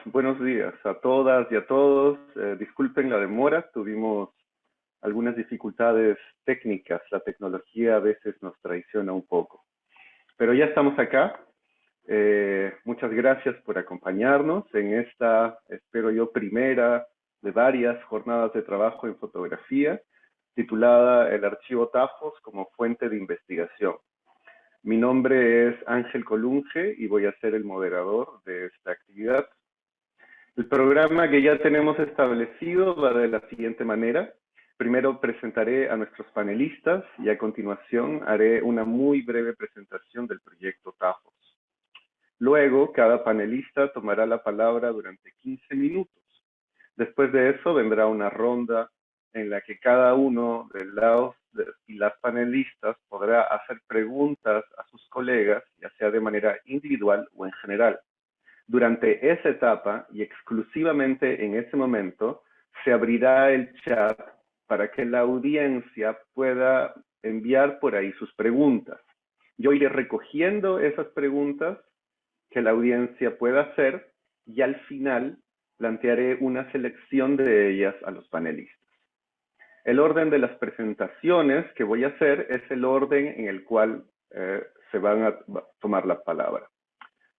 Buenos días a todas y a todos. Disculpen la demora, tuvimos algunas dificultades técnicas. La tecnología a veces nos traiciona un poco. Pero ya estamos acá. Muchas gracias por acompañarnos en esta, espero yo, primera de varias jornadas de trabajo en fotografía, titulada El Archivo Tajos como fuente de investigación. Mi nombre es Ángel Colunge y voy a ser el moderador de esta actividad. El programa que ya tenemos establecido va de la siguiente manera. Primero presentaré a nuestros panelistas y a continuación haré una muy breve presentación del proyecto Tajos. Luego, cada panelista tomará la palabra durante 15 minutos. Después de eso vendrá una ronda en la que cada uno de los y las panelistas podrá hacer preguntas a sus colegas, ya sea de manera individual o en general. Durante esa etapa y exclusivamente en ese momento, se abrirá el chat para que la audiencia pueda enviar por ahí sus preguntas. Yo iré recogiendo esas preguntas que la audiencia pueda hacer y al final plantearé una selección de ellas a los panelistas. El orden de las presentaciones que voy a hacer es el orden en el cual se van a tomar la palabra.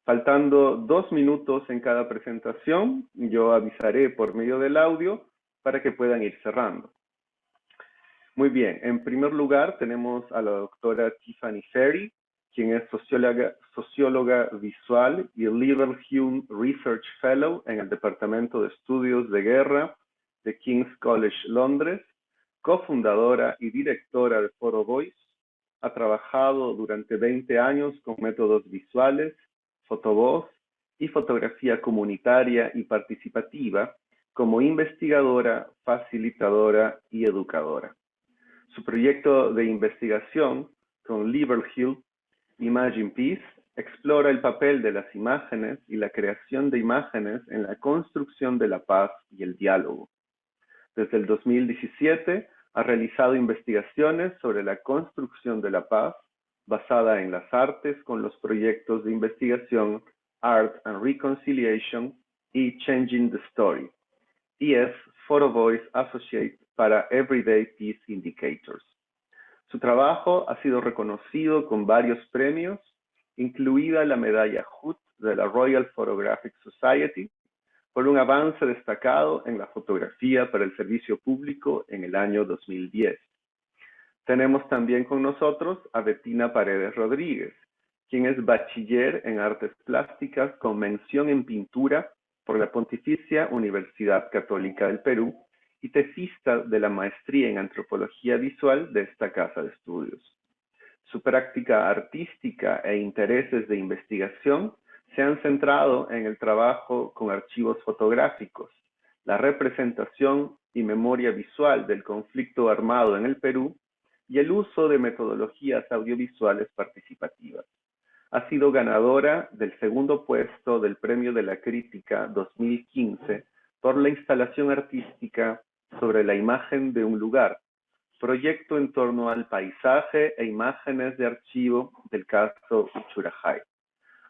Faltando 2 minutos en cada presentación, yo avisaré por medio del audio para que puedan ir cerrando. Muy bien, en primer lugar tenemos a la doctora Tiffany Ferry, quien es socióloga visual y Leverhulme Research Fellow en el Departamento de Estudios de Guerra de King's College Londres, cofundadora y directora de PhotoVoice. Ha trabajado durante 20 años con métodos visuales, fotovoz y fotografía comunitaria y participativa como investigadora, facilitadora y educadora. Su proyecto de investigación con Leverhulme, Imagine Peace, explora el papel de las imágenes y la creación de imágenes en la construcción de la paz y el diálogo. Desde el 2017 ha realizado investigaciones sobre la construcción de la paz basada en las artes con los proyectos de investigación Art and Reconciliation y Changing the Story, y es PhotoVoice Associate para Everyday Peace Indicators. Su trabajo ha sido reconocido con varios premios, incluida la medalla Hood de la Royal Photographic Society, por un avance destacado en la fotografía para el servicio público en el año 2010. Tenemos también con nosotros a Bettina Paredes Rodríguez, quien es bachiller en Artes Plásticas con mención en Pintura por la Pontificia Universidad Católica del Perú y tesista de la maestría en Antropología Visual de esta casa de estudios. Su práctica artística e intereses de investigación se han centrado en el trabajo con archivos fotográficos, la representación y memoria visual del conflicto armado en el Perú y el uso de metodologías audiovisuales participativas. Ha sido ganadora del segundo puesto del Premio de la Crítica 2015 por la instalación artística sobre la imagen de un lugar, proyecto en torno al paisaje e imágenes de archivo del caso Uchurajay.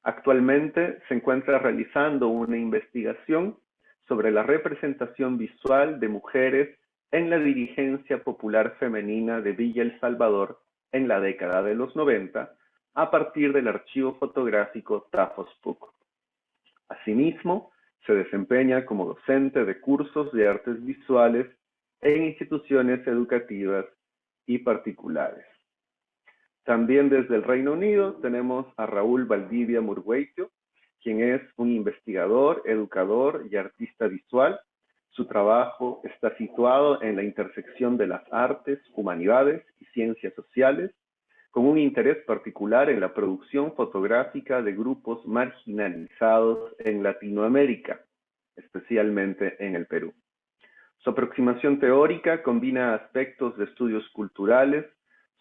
Actualmente se encuentra realizando una investigación sobre la representación visual de mujeres en la dirigencia popular femenina de Villa El Salvador en la década de los 90, a partir del archivo fotográfico Tajos PUC. Asimismo, se desempeña como docente de cursos de artes visuales en instituciones educativas y particulares. También desde el Reino Unido tenemos a Raúl Valdivia Murgueitio, quien es un investigador, educador y artista visual. Su trabajo está situado en la intersección de las artes, humanidades y ciencias sociales, con un interés particular en la producción fotográfica de grupos marginalizados en Latinoamérica, especialmente en el Perú. Su aproximación teórica combina aspectos de estudios culturales,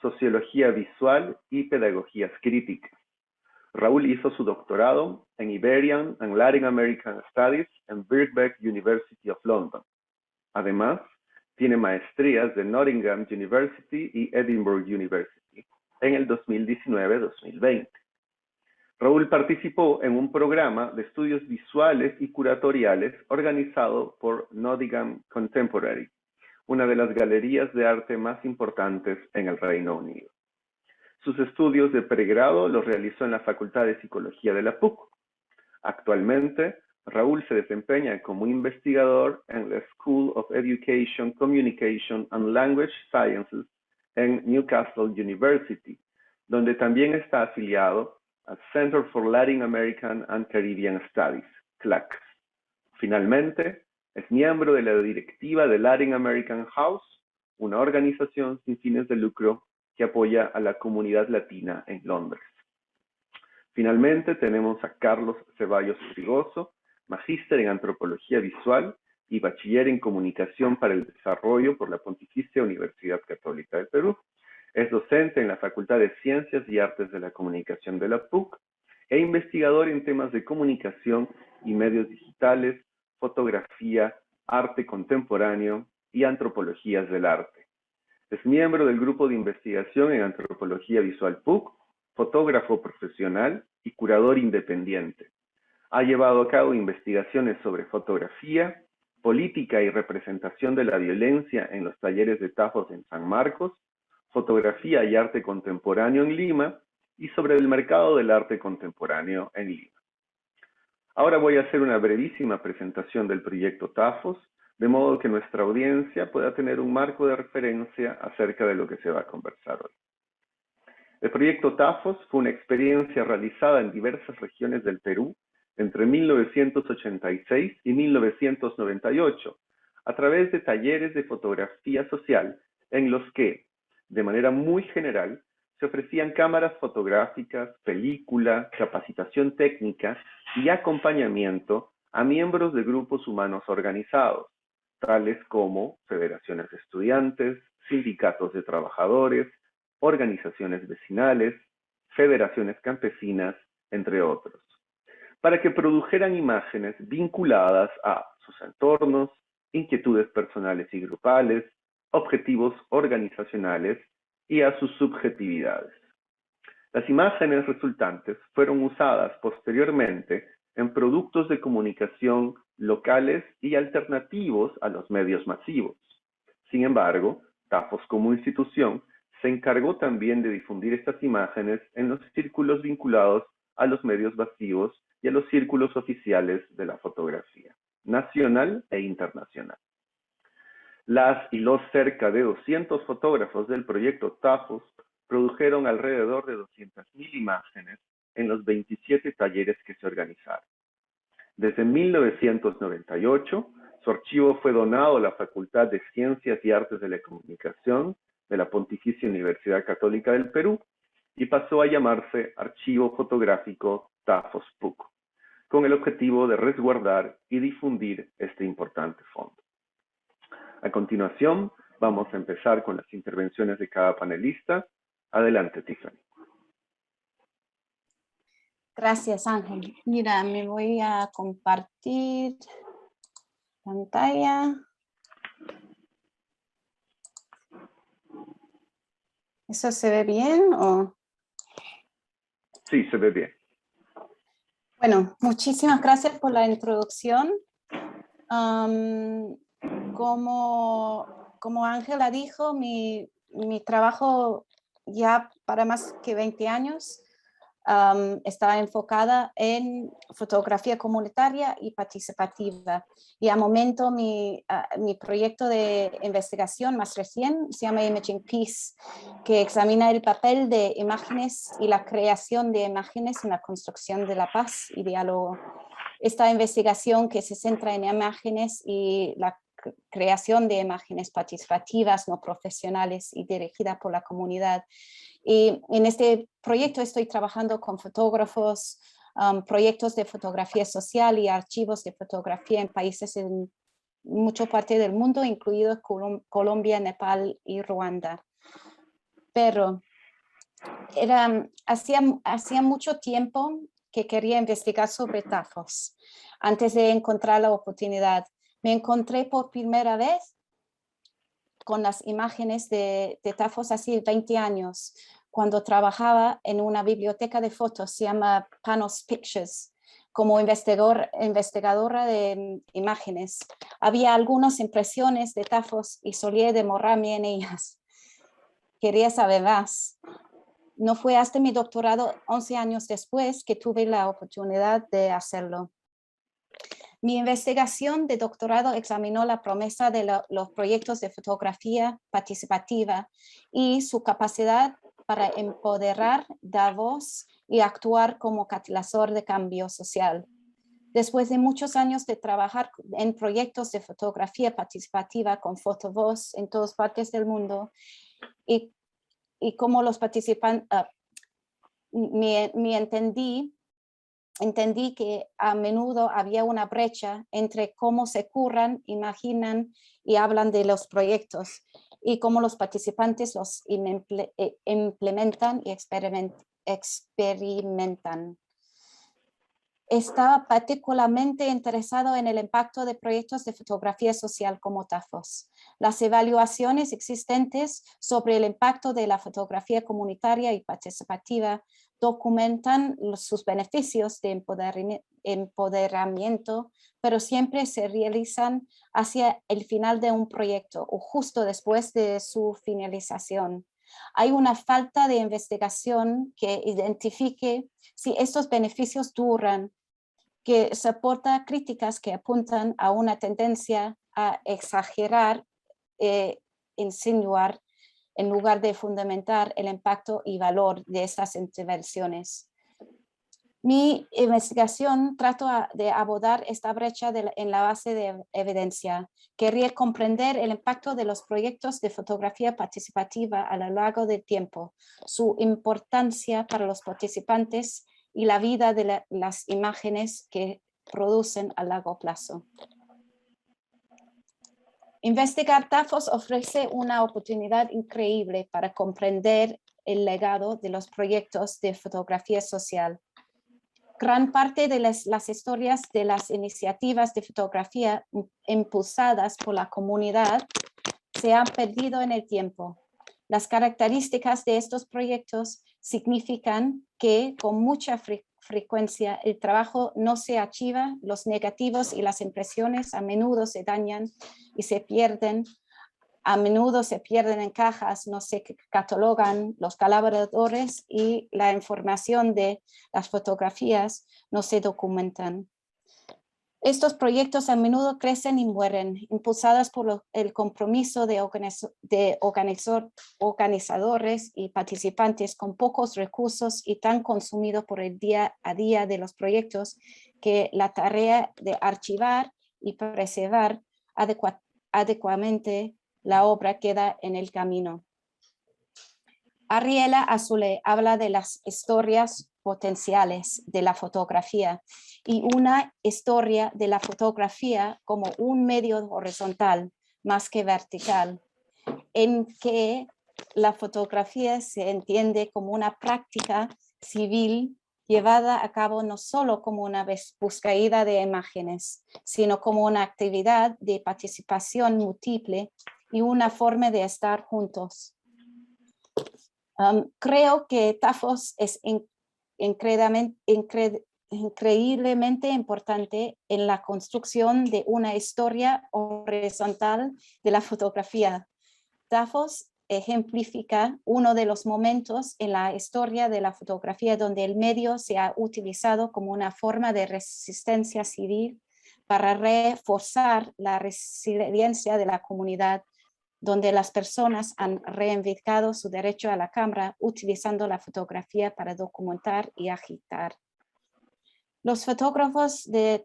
sociología visual y pedagogías críticas. Raúl hizo su doctorado en Iberian and Latin American Studies en Birkbeck University of London. Además, tiene maestrías de Nottingham University y Edinburgh University en el 2019-2020. Raúl participó en un programa de estudios visuales y curatoriales organizado por Nottingham Contemporary, una de las galerías de arte más importantes en el Reino Unido. Sus estudios de pregrado los realizó en la Facultad de Psicología de la PUC. Actualmente, Raúl se desempeña como investigador en la School of Education, Communication and Language Sciences en Newcastle University, donde también está afiliado al Center for Latin American and Caribbean Studies, CLAC. Finalmente, es miembro de la directiva de Latin American House, una organización sin fines de lucro que apoya a la comunidad latina en Londres. Finalmente, tenemos a Carlos Ceballos Trigoso, magíster en Antropología Visual y bachiller en Comunicación para el Desarrollo por la Pontificia Universidad Católica del Perú. Es docente en la Facultad de Ciencias y Artes de la Comunicación de la PUC e investigador en temas de comunicación y medios digitales, fotografía, arte contemporáneo y antropologías del arte. Es miembro del Grupo de Investigación en Antropología Visual PUC, fotógrafo profesional y curador independiente. Ha llevado a cabo investigaciones sobre fotografía, política y representación de la violencia en los talleres de Tafos en San Marcos, fotografía y arte contemporáneo en Lima y sobre el mercado del arte contemporáneo en Lima. Ahora voy a hacer una brevísima presentación del proyecto Tafos, de modo que nuestra audiencia pueda tener un marco de referencia acerca de lo que se va a conversar hoy. El proyecto Tafos fue una experiencia realizada en diversas regiones del Perú entre 1986 y 1998, a través de talleres de fotografía social en los que, de manera muy general, se ofrecían cámaras fotográficas, película, capacitación técnica y acompañamiento a miembros de grupos humanos organizados, tales como federaciones de estudiantes, sindicatos de trabajadores, organizaciones vecinales, federaciones campesinas, entre otros, para que produjeran imágenes vinculadas a sus entornos, inquietudes personales y grupales, objetivos organizacionales y a sus subjetividades. Las imágenes resultantes fueron usadas posteriormente en productos de comunicación locales y alternativos a los medios masivos. Sin embargo, Tafos como institución se encargó también de difundir estas imágenes en los círculos vinculados a los medios masivos y a los círculos oficiales de la fotografía, nacional e internacional. Las y los cerca de 200 fotógrafos del proyecto Tafos produjeron alrededor de 200.000 imágenes en los 27 talleres que se organizaron. Desde 1998, su archivo fue donado a la Facultad de Ciencias y Artes de la Comunicación de la Pontificia Universidad Católica del Perú y pasó a llamarse Archivo Fotográfico Tafos PUC, con el objetivo de resguardar y difundir este importante fondo. A continuación, vamos a empezar con las intervenciones de cada panelista. Adelante, Tiffany. Gracias, Ángel. Mira, me voy a compartir pantalla. ¿Eso se ve bien o...? Sí, se ve bien. Bueno, muchísimas gracias por la introducción. Como Ángela dijo, mi trabajo ya para más que 20 años está enfocada en fotografía comunitaria y participativa. Y al momento mi proyecto de investigación más reciente se llama Imaging Peace, que examina el papel de imágenes y la creación de imágenes en la construcción de la paz y diálogo. Esta investigación, que se centra en imágenes y la creación de imágenes participativas, no profesionales y dirigida por la comunidad. Y en este proyecto estoy trabajando con fotógrafos, proyectos de fotografía social y archivos de fotografía en países en mucha parte del mundo, incluidos Colombia, Nepal y Ruanda. Pero hacía mucho tiempo que quería investigar sobre tafos antes de encontrar la oportunidad. Me encontré por primera vez con las imágenes de tafos hace 20 años, cuando trabajaba en una biblioteca de fotos, se llama Panos Pictures, como investigadora de imágenes. Había algunas impresiones de tafos y solía demorarme en ellas. Quería saber más. No fue hasta mi doctorado 11 años después que tuve la oportunidad de hacerlo. Mi investigación de doctorado examinó la promesa de los proyectos de fotografía participativa y su capacidad para empoderar, dar voz y actuar como catalizador de cambio social. Después de muchos años de trabajar en proyectos de fotografía participativa con Fotovoz en todas partes del mundo y como los participantes, entendí que a menudo había una brecha entre cómo se curran, imaginan y hablan de los proyectos y cómo los participantes los implementan y experimentan. Estaba particularmente interesado en el impacto de proyectos de fotografía social como tafos. Las evaluaciones existentes sobre el impacto de la fotografía comunitaria y participativa documentan sus beneficios de empoderamiento, pero siempre se realizan hacia el final de un proyecto o justo después de su finalización. Hay una falta de investigación que identifique si estos beneficios duran, que soporta críticas que apuntan a una tendencia a exagerar, insinuar, en lugar de fundamentar el impacto y valor de estas intervenciones. Mi investigación trató de abordar esta brecha en la base de evidencia. Quería comprender el impacto de los proyectos de fotografía participativa a lo largo del tiempo, su importancia para los participantes y la vida de las imágenes que producen a largo plazo. Investigar tafos ofrece una oportunidad increíble para comprender el legado de los proyectos de fotografía social. Gran parte de las historias de las iniciativas de fotografía impulsadas por la comunidad se han perdido en el tiempo. Las características de estos proyectos significan que con mucha frecuencia el trabajo no se archiva, los negativos y las impresiones a menudo se dañan y se pierden. A menudo se pierden en cajas, no se catalogan los colaboradores y la información de las fotografías no se documentan. Estos proyectos a menudo crecen y mueren, impulsadas por el compromiso de organizadores y participantes con pocos recursos y tan consumidos por el día a día de los proyectos que la tarea de archivar y preservar adecuadamente la obra queda en el camino. Ariela Azoulay habla de las historias potenciales de la fotografía y una historia de la fotografía como un medio horizontal más que vertical, en que la fotografía se entiende como una práctica civil llevada a cabo no solo como una búsqueda de imágenes, sino como una actividad de participación múltiple y una forma de estar juntos. Creo que Tafos es increíblemente importante en la construcción de una historia horizontal de la fotografía. Tafos ejemplifica uno de los momentos en la historia de la fotografía donde el medio se ha utilizado como una forma de resistencia civil para reforzar la resiliencia de la comunidad, donde las personas han reivindicado su derecho a la cámara utilizando la fotografía para documentar y agitar. Los fotógrafos de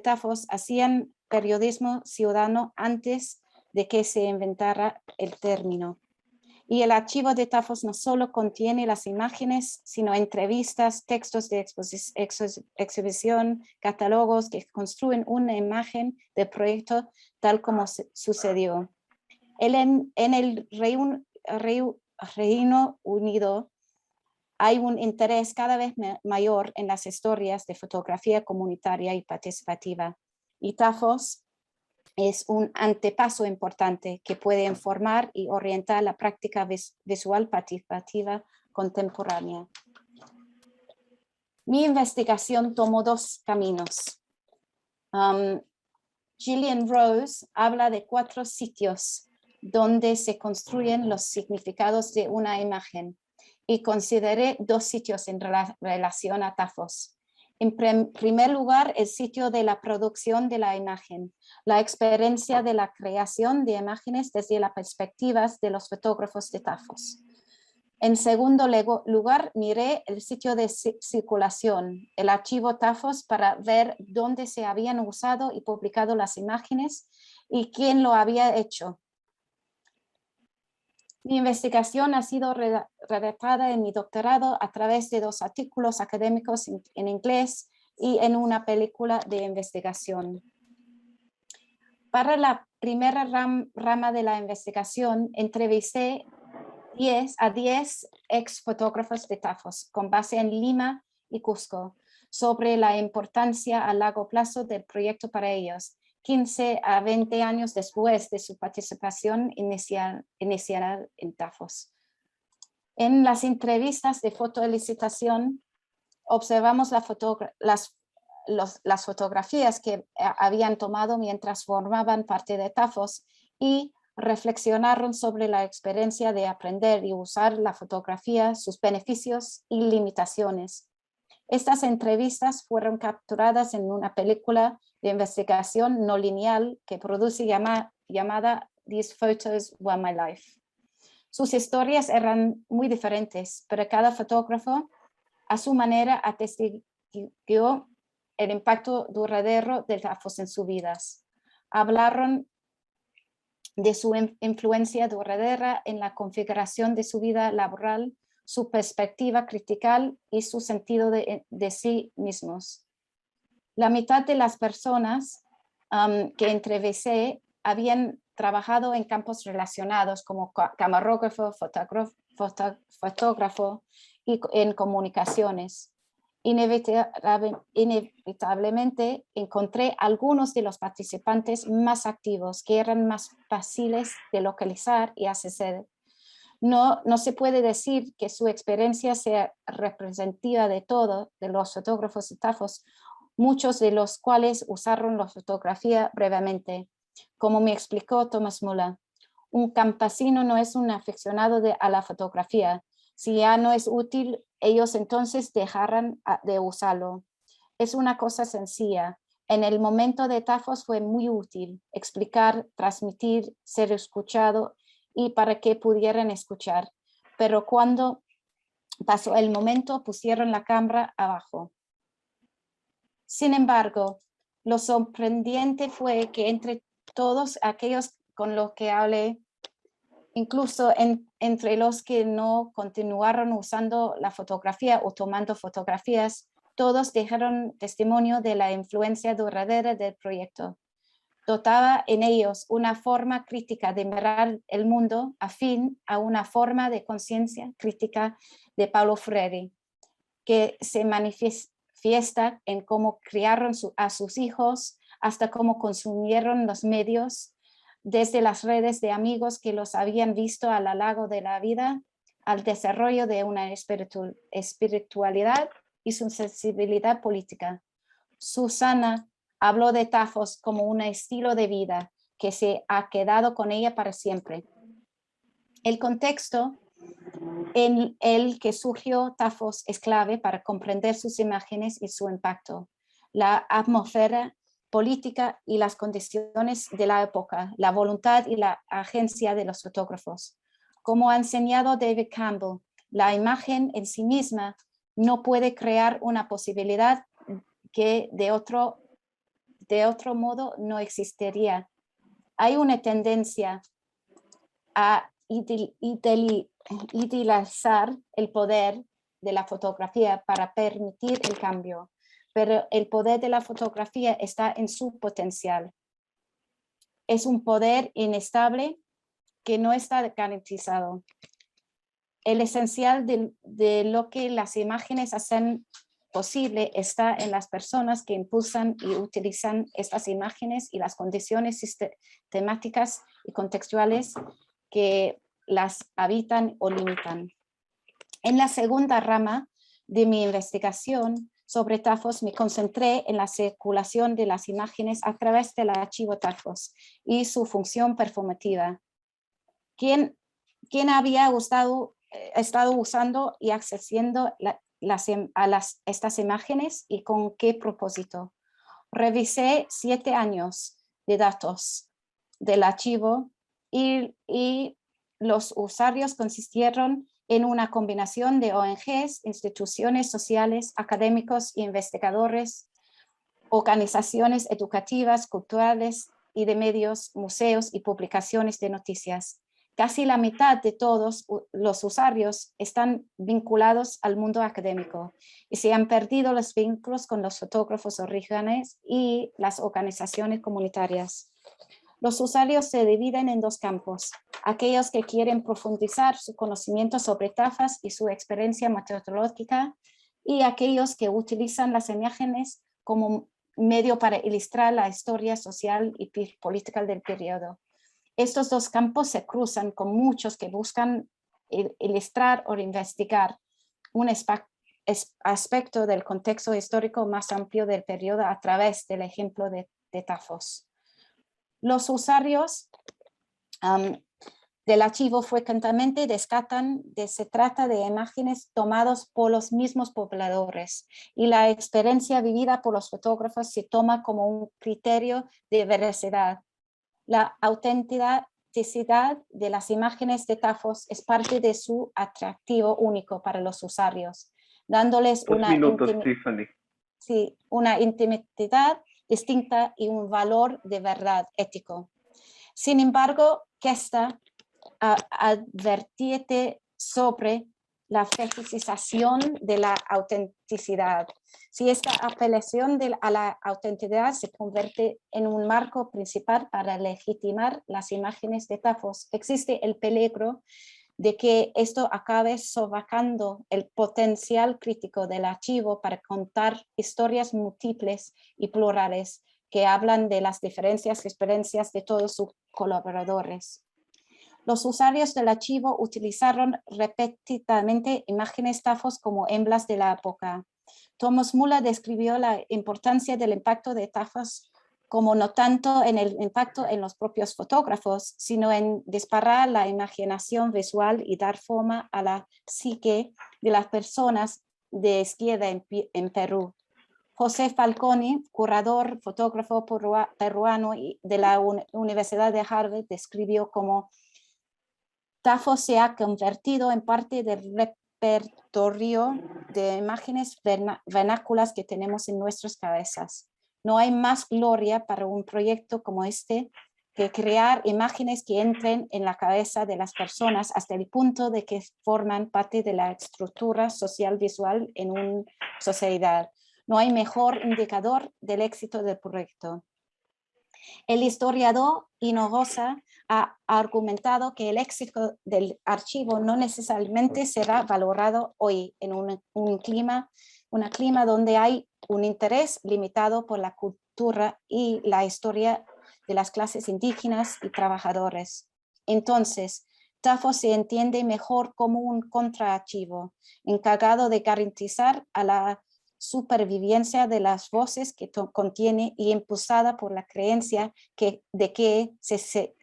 Tafos hacían periodismo ciudadano antes de que se inventara el término. Y el archivo de Tafos no solo contiene las imágenes, sino entrevistas, textos de exhibición, catálogos que construyen una imagen del proyecto tal como sucedió. En el Reino Unido hay un interés cada vez mayor en las historias de fotografía comunitaria y participativa. Y Tafos es un antepaso importante que puede informar y orientar la práctica visual participativa contemporánea. Mi investigación tomó dos caminos. Gillian Rose habla de 4 sitios donde se construyen los significados de una imagen y consideré 2 sitios en relación a Tafos. En primer lugar, el sitio de la producción de la imagen, la experiencia de la creación de imágenes desde las perspectivas de los fotógrafos de Tafos. En segundo lugar, miré el sitio de circulación, el archivo Tafos, para ver dónde se habían usado y publicado las imágenes y quién lo había hecho. Mi investigación ha sido redactada en mi doctorado a través de 2 artículos académicos en inglés y en una película de investigación. Para la primera rama de la investigación, entrevisté a 10 ex fotógrafos de Tafos con base en Lima y Cusco sobre la importancia a largo plazo del proyecto para ellos, 15 a 20 años después de su participación inicial en Tafos. En las entrevistas de fotoelicitación observamos las fotografías que habían tomado mientras formaban parte de Tafos y reflexionaron sobre la experiencia de aprender y usar la fotografía, sus beneficios y limitaciones. Estas entrevistas fueron capturadas en una película de investigación no lineal que produce llamada These Photos Were My Life. Sus historias eran muy diferentes, pero cada fotógrafo a su manera atestiguó el impacto duradero de Tafos en sus vidas. Hablaron de su influencia duradera en la configuración de su vida laboral, su perspectiva critical y su sentido de sí mismos. La mitad de las personas que entrevisté habían trabajado en campos relacionados como camarógrafo, fotógrafo y en comunicaciones. Inevitablemente encontré algunos de los participantes más activos que eran más fáciles de localizar y acceder. No se puede decir que su experiencia sea representativa de todo de los fotógrafos de Tafos, muchos de los cuales usaron la fotografía brevemente. Como me explicó Thomas Muller, un campesino no es un aficionado a la fotografía. Si ya no es útil, ellos entonces dejarán de usarlo. Es una cosa sencilla. En el momento de Tafos fue muy útil explicar, transmitir, ser escuchado y para que pudieran escuchar. Pero cuando pasó el momento, pusieron la cámara abajo. Sin embargo, lo sorprendente fue que entre todos aquellos con los que hablé, incluso entre los que no continuaron usando la fotografía o tomando fotografías, todos dejaron testimonio de la influencia duradera del proyecto. Dotaba en ellos una forma crítica de mirar el mundo afín a una forma de conciencia crítica de Paulo Freire, que se manifiesta en cómo criaron a sus hijos hasta cómo consumieron los medios, desde las redes de amigos que los habían visto a lo largo de la vida, al desarrollo de una espiritualidad y su sensibilidad política. Susana habló de Tafos como un estilo de vida que se ha quedado con ella para siempre. El contexto en el que surgió Tafos es clave para comprender sus imágenes y su impacto. La atmósfera política y las condiciones de la época, la voluntad y la agencia de los fotógrafos. Como ha enseñado David Campbell, la imagen en sí misma no puede crear una posibilidad que de otro modo no existiría. Hay una tendencia a idealizar el poder de la fotografía para permitir el cambio, pero el poder de la fotografía está en su potencial. Es un poder inestable que no está garantizado. El esencial de lo que las imágenes hacen posible está en las personas que impulsan y utilizan estas imágenes y las condiciones sistemáticas y contextuales que las habitan o limitan. En la segunda rama de mi investigación sobre Tafos me concentré en la circulación de las imágenes a través del archivo Tafos y su función performativa. ¿Quién había estado usando y accediendo estas imágenes y con qué propósito? Revisé 7 años de datos del archivo y los usuarios consistieron en una combinación de ONGs, instituciones sociales, académicos e investigadores, organizaciones educativas, culturales y de medios, museos y publicaciones de noticias. Casi la mitad de todos los usuarios están vinculados al mundo académico y se han perdido los vínculos con los fotógrafos orígenes y las organizaciones comunitarias. Los usuarios se dividen en 2 campos, aquellos que quieren profundizar su conocimiento sobre Tafos y su experiencia metodológica y aquellos que utilizan las imágenes como medio para ilustrar la historia social y política del periodo. Estos 2 campos se cruzan con muchos que buscan ilustrar o investigar un aspecto del contexto histórico más amplio del periodo a través del ejemplo de Tafos. Los usuarios del archivo frecuentemente descartan que se trata de imágenes tomadas por los mismos pobladores y la experiencia vivida por los fotógrafos se toma como un criterio de veracidad. La autenticidad de las imágenes de Tafos es parte de su atractivo único para los usuarios, dándoles una intimidad distinta y un valor de verdad ético. Sin embargo, Kesta advertía sobre la fetichización de la autenticidad. Si esta apelación a la autenticidad se convierte en un marco principal para legitimar las imágenes de Tafos, existe el peligro de que esto acabe sofocando el potencial crítico del archivo para contar historias múltiples y plurales que hablan de las diferentes experiencias de todos sus colaboradores. Los usuarios del archivo utilizaron repetidamente imágenes Tafos como emblemas de la época. Thomas Muller describió la importancia del impacto de Tafos como no tanto en el impacto en los propios fotógrafos, sino en disparar la imaginación visual y dar forma a la psique de las personas de izquierda en Perú. José Falconi, curador, fotógrafo peruano de la Universidad de Harvard, describió como Tafos se ha convertido en parte del repertorio de imágenes vernáculas que tenemos en nuestras cabezas. No hay más gloria para un proyecto como este que crear imágenes que entren en la cabeza de las personas hasta el punto de que forman parte de la estructura social visual en una sociedad. No hay mejor indicador del éxito del proyecto. El historiador Hinojosa ha argumentado que el éxito del archivo no necesariamente será valorado hoy en un clima donde hay un interés limitado por la cultura y la historia de las clases indígenas y trabajadores. Entonces, Tafos se entiende mejor como un contraarchivo, encargado de garantizar a la supervivencia de las voces que contiene y impulsada por la creencia de que se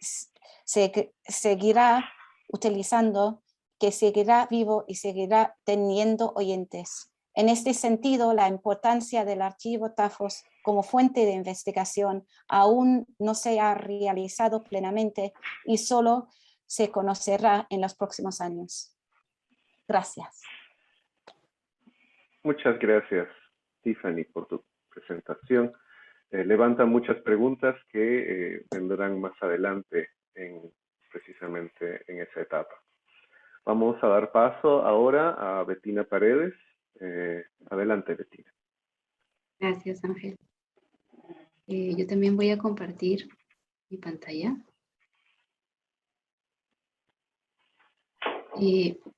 seguirá utilizando, que seguirá vivo y seguirá teniendo oyentes. En este sentido, la importancia del archivo Tafos como fuente de investigación aún no se ha realizado plenamente y solo se conocerá en los próximos años. Gracias. Muchas gracias, Tiffany, por tu presentación. Levanta muchas preguntas que vendrán más adelante precisamente en esa etapa. Vamos a dar paso ahora a Bettina Paredes. Adelante, Bettina. Gracias, Ángel. Yo también voy a compartir mi pantalla.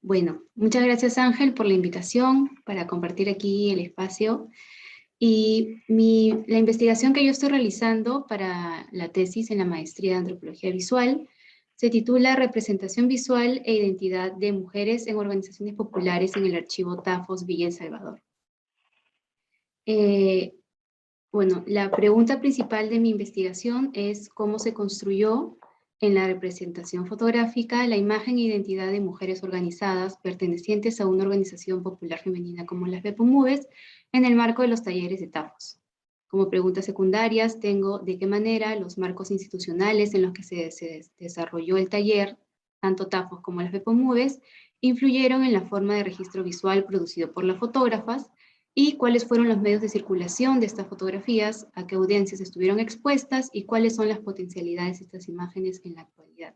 Bueno, muchas gracias, Ángel, por la invitación para compartir aquí el espacio. Y la investigación que yo estoy realizando para la tesis en la maestría de Antropología Visual se titula Representación visual e identidad de mujeres en organizaciones populares en el archivo Tafos Villa El Salvador. Bueno, la pregunta principal de mi investigación es cómo se construyó en la representación fotográfica la imagen e identidad de mujeres organizadas pertenecientes a una organización popular femenina como las FEPOMUVES en el marco de los talleres de Tafos. Como preguntas secundarias tengo de qué manera los marcos institucionales en los que se desarrolló el taller, tanto Tafos como las FEPOMUVES, influyeron en la forma de registro visual producido por las fotógrafas, y cuáles fueron los medios de circulación de estas fotografías, a qué audiencias estuvieron expuestas y cuáles son las potencialidades de estas imágenes en la actualidad.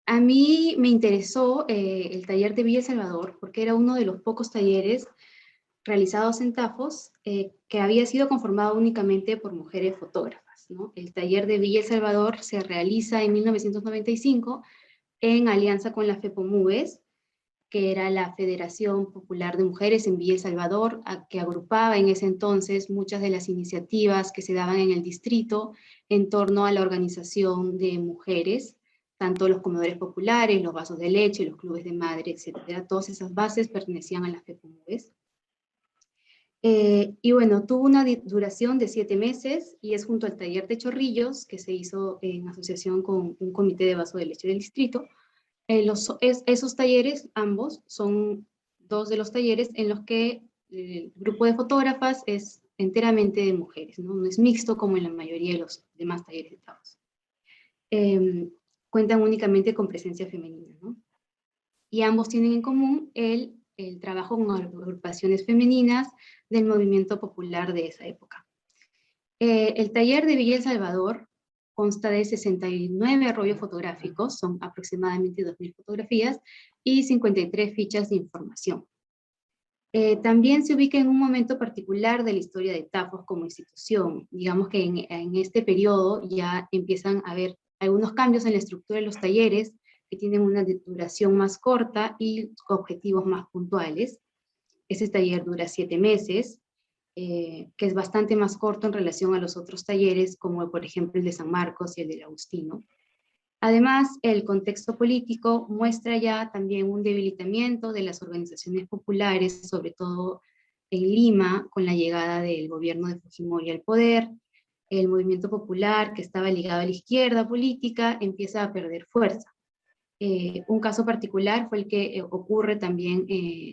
A mí me interesó el taller de Villa El Salvador porque era uno de los pocos talleres realizados en Tafos que había sido conformado únicamente por mujeres fotógrafas, ¿no? El taller de Villa El Salvador se realiza en 1995 en alianza con la FEPOMUVES, que era la Federación Popular de Mujeres en Villa El Salvador, que agrupaba en ese entonces muchas de las iniciativas que se daban en el distrito en torno a la organización de mujeres, tanto los comedores populares, los vasos de leche, los clubes de madre, etcétera. Todas esas bases pertenecían a las FEPOMUVES. Y bueno, tuvo una duración de 7 meses y es junto al taller de Chorrillos, que se hizo en asociación con un comité de vaso de leche del distrito. Esos talleres, ambos, son 2 de los talleres en los que el grupo de fotógrafas es enteramente de mujeres, ¿no? No es mixto como en la mayoría de los demás talleres de Tafos. Cuentan únicamente con presencia femenina, ¿no? Y ambos tienen en común el trabajo con agrupaciones femeninas del movimiento popular de esa época. El taller de Villa El Salvador consta de 69 rollos fotográficos, son aproximadamente 2.000 fotografías, y 53 fichas de información. También se ubica en un momento particular de la historia de Tafos como institución. Digamos que en este periodo ya empiezan a haber algunos cambios en la estructura de los talleres que tienen una duración más corta y objetivos más puntuales. Ese taller dura 7 meses, que es bastante más corto en relación a los otros talleres, como por ejemplo el de San Marcos y el del Agustino. Además, el contexto político muestra ya también un debilitamiento de las organizaciones populares, sobre todo en Lima, con la llegada del gobierno de Fujimori al poder. El movimiento popular, que estaba ligado a la izquierda política, empieza a perder fuerza. Un caso particular fue el que ocurre también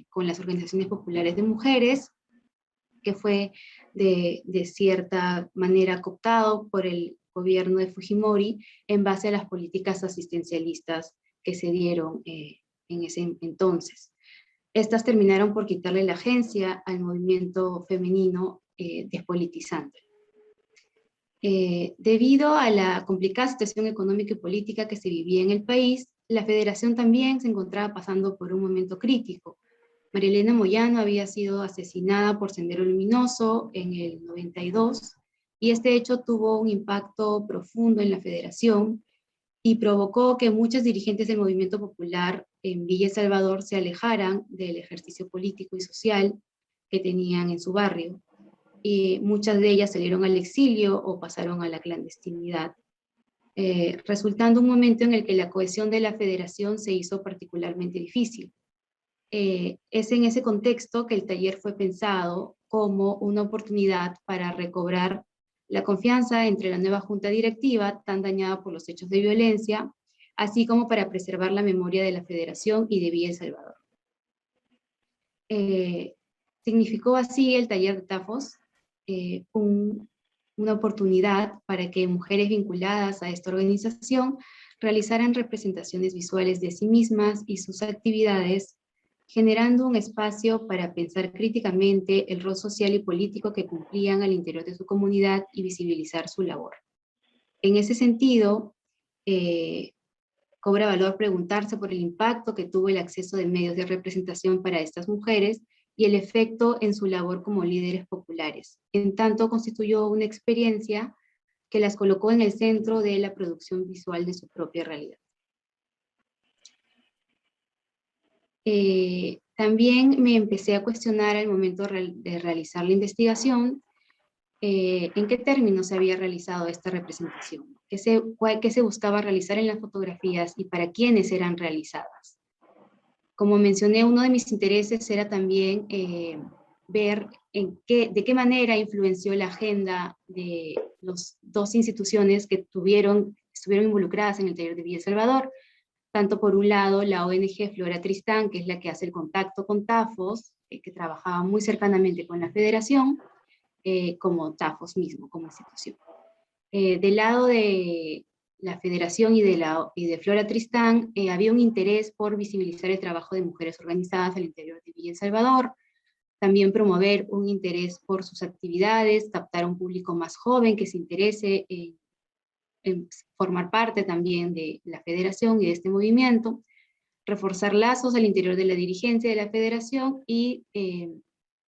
con las organizaciones populares de mujeres, que fue de cierta manera cooptado por el gobierno de Fujimori en base a las políticas asistencialistas que se dieron en ese entonces. Estas terminaron por quitarle la agencia al movimiento femenino, despolitizándolo. Debido a la complicada situación económica y política que se vivía en el país, la federación también se encontraba pasando por un momento crítico. María Elena Moyano había sido asesinada por Sendero Luminoso en el 92, y este hecho tuvo un impacto profundo en la federación y provocó que muchos dirigentes del movimiento popular en Villa El Salvador se alejaran del ejercicio político y social que tenían en su barrio. Y muchas de ellas salieron al exilio o pasaron a la clandestinidad, resultando un momento en el que la cohesión de la federación se hizo particularmente difícil. Es en ese contexto que el taller fue pensado como una oportunidad para recobrar la confianza entre la nueva junta directiva, tan dañada por los hechos de violencia, así como para preservar la memoria de la Federación y de Villa El Salvador. Significó así el taller de Tafos una oportunidad para que mujeres vinculadas a esta organización realizaran representaciones visuales de sí mismas y sus actividades, generando un espacio para pensar críticamente el rol social y político que cumplían al interior de su comunidad y visibilizar su labor. En ese sentido, cobra valor preguntarse por el impacto que tuvo el acceso de medios de representación para estas mujeres y el efecto en su labor como líderes populares. En tanto, constituyó una experiencia que las colocó en el centro de la producción visual de su propia realidad. También me empecé a cuestionar al momento de realizar la investigación en qué términos se había realizado esta representación, qué se buscaba realizar en las fotografías y para quiénes eran realizadas. Como mencioné, uno de mis intereses era también ver de qué manera influenció la agenda de las dos instituciones que estuvieron involucradas en el taller de Villa El Salvador, tanto por un lado la ONG Flora Tristán, que es la que hace el contacto con Tafos, que trabajaba muy cercanamente con la Federación, como Tafos mismo, como institución. Del lado de la Federación y de Flora Tristán, había un interés por visibilizar el trabajo de mujeres organizadas al interior de Villa El Salvador, también promover un interés por sus actividades, captar a un público más joven que se interese en formar parte también de la Federación y de este movimiento, reforzar lazos al interior de la dirigencia de la Federación y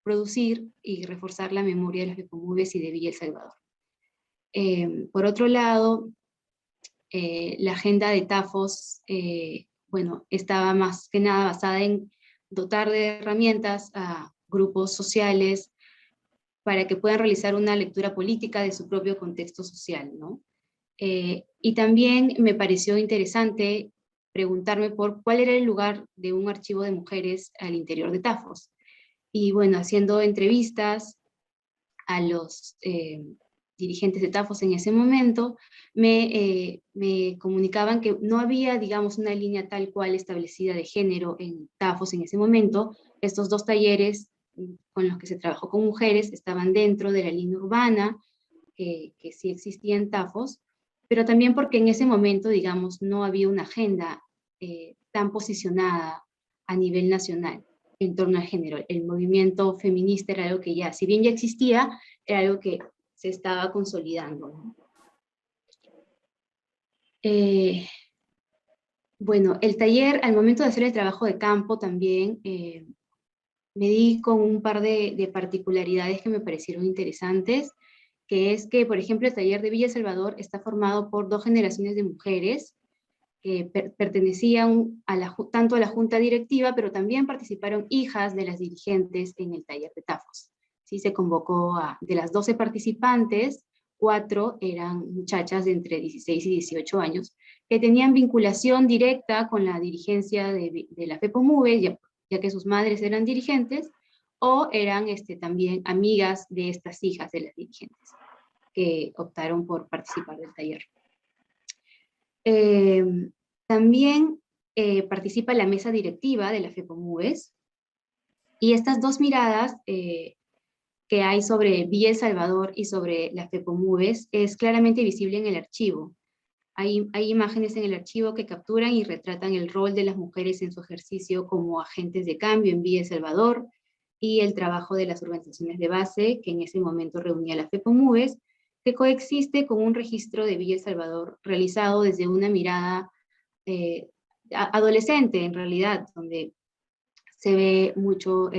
producir y reforzar la memoria de las FEPOMUVES y de Villa El Salvador. Por otro lado, la agenda de Tafos, bueno, estaba más que nada basada en dotar de herramientas a grupos sociales para que puedan realizar una lectura política de su propio contexto social, ¿no? Y también me pareció interesante preguntarme por cuál era el lugar de un archivo de mujeres al interior de Tafos. Y bueno, haciendo entrevistas a los dirigentes de Tafos en ese momento, me comunicaban que no había, digamos, una línea tal cual establecida de género en Tafos en ese momento. Estos dos talleres con los que se trabajó con mujeres estaban dentro de la línea urbana, que sí existía en Tafos, pero también porque en ese momento, digamos, no había una agenda tan posicionada a nivel nacional en torno al género. El movimiento feminista era algo que ya, si bien ya existía, era algo que se estaba consolidando, ¿no? Bueno, el taller, al momento de hacer el trabajo de campo también, me di con un par de particularidades que me parecieron interesantes, que es que, por ejemplo, el taller de Villa El Salvador está formado por 2 generaciones de mujeres que pertenecían tanto a la junta directiva, pero también participaron hijas de las dirigentes en el taller de Tafos. ¿Sí? Se convocó de las 12 participantes, 4 eran muchachas de entre 16 y 18 años, que tenían vinculación directa con la dirigencia de la FEPOMUVE, ya que sus madres eran dirigentes, o eran también amigas de estas hijas de las dirigentes, que optaron por participar del taller. También participa la mesa directiva de la FEPOMUVES, y estas dos miradas que hay sobre Villa El Salvador y sobre la FEPOMUVES es claramente visible en el archivo. Hay imágenes en el archivo que capturan y retratan el rol de las mujeres en su ejercicio como agentes de cambio en Villa El Salvador, y el trabajo de las organizaciones de base que en ese momento reunía la FEPOMUVES, que coexiste con un registro de Villa El Salvador realizado desde una mirada adolescente en realidad, donde se ve mucho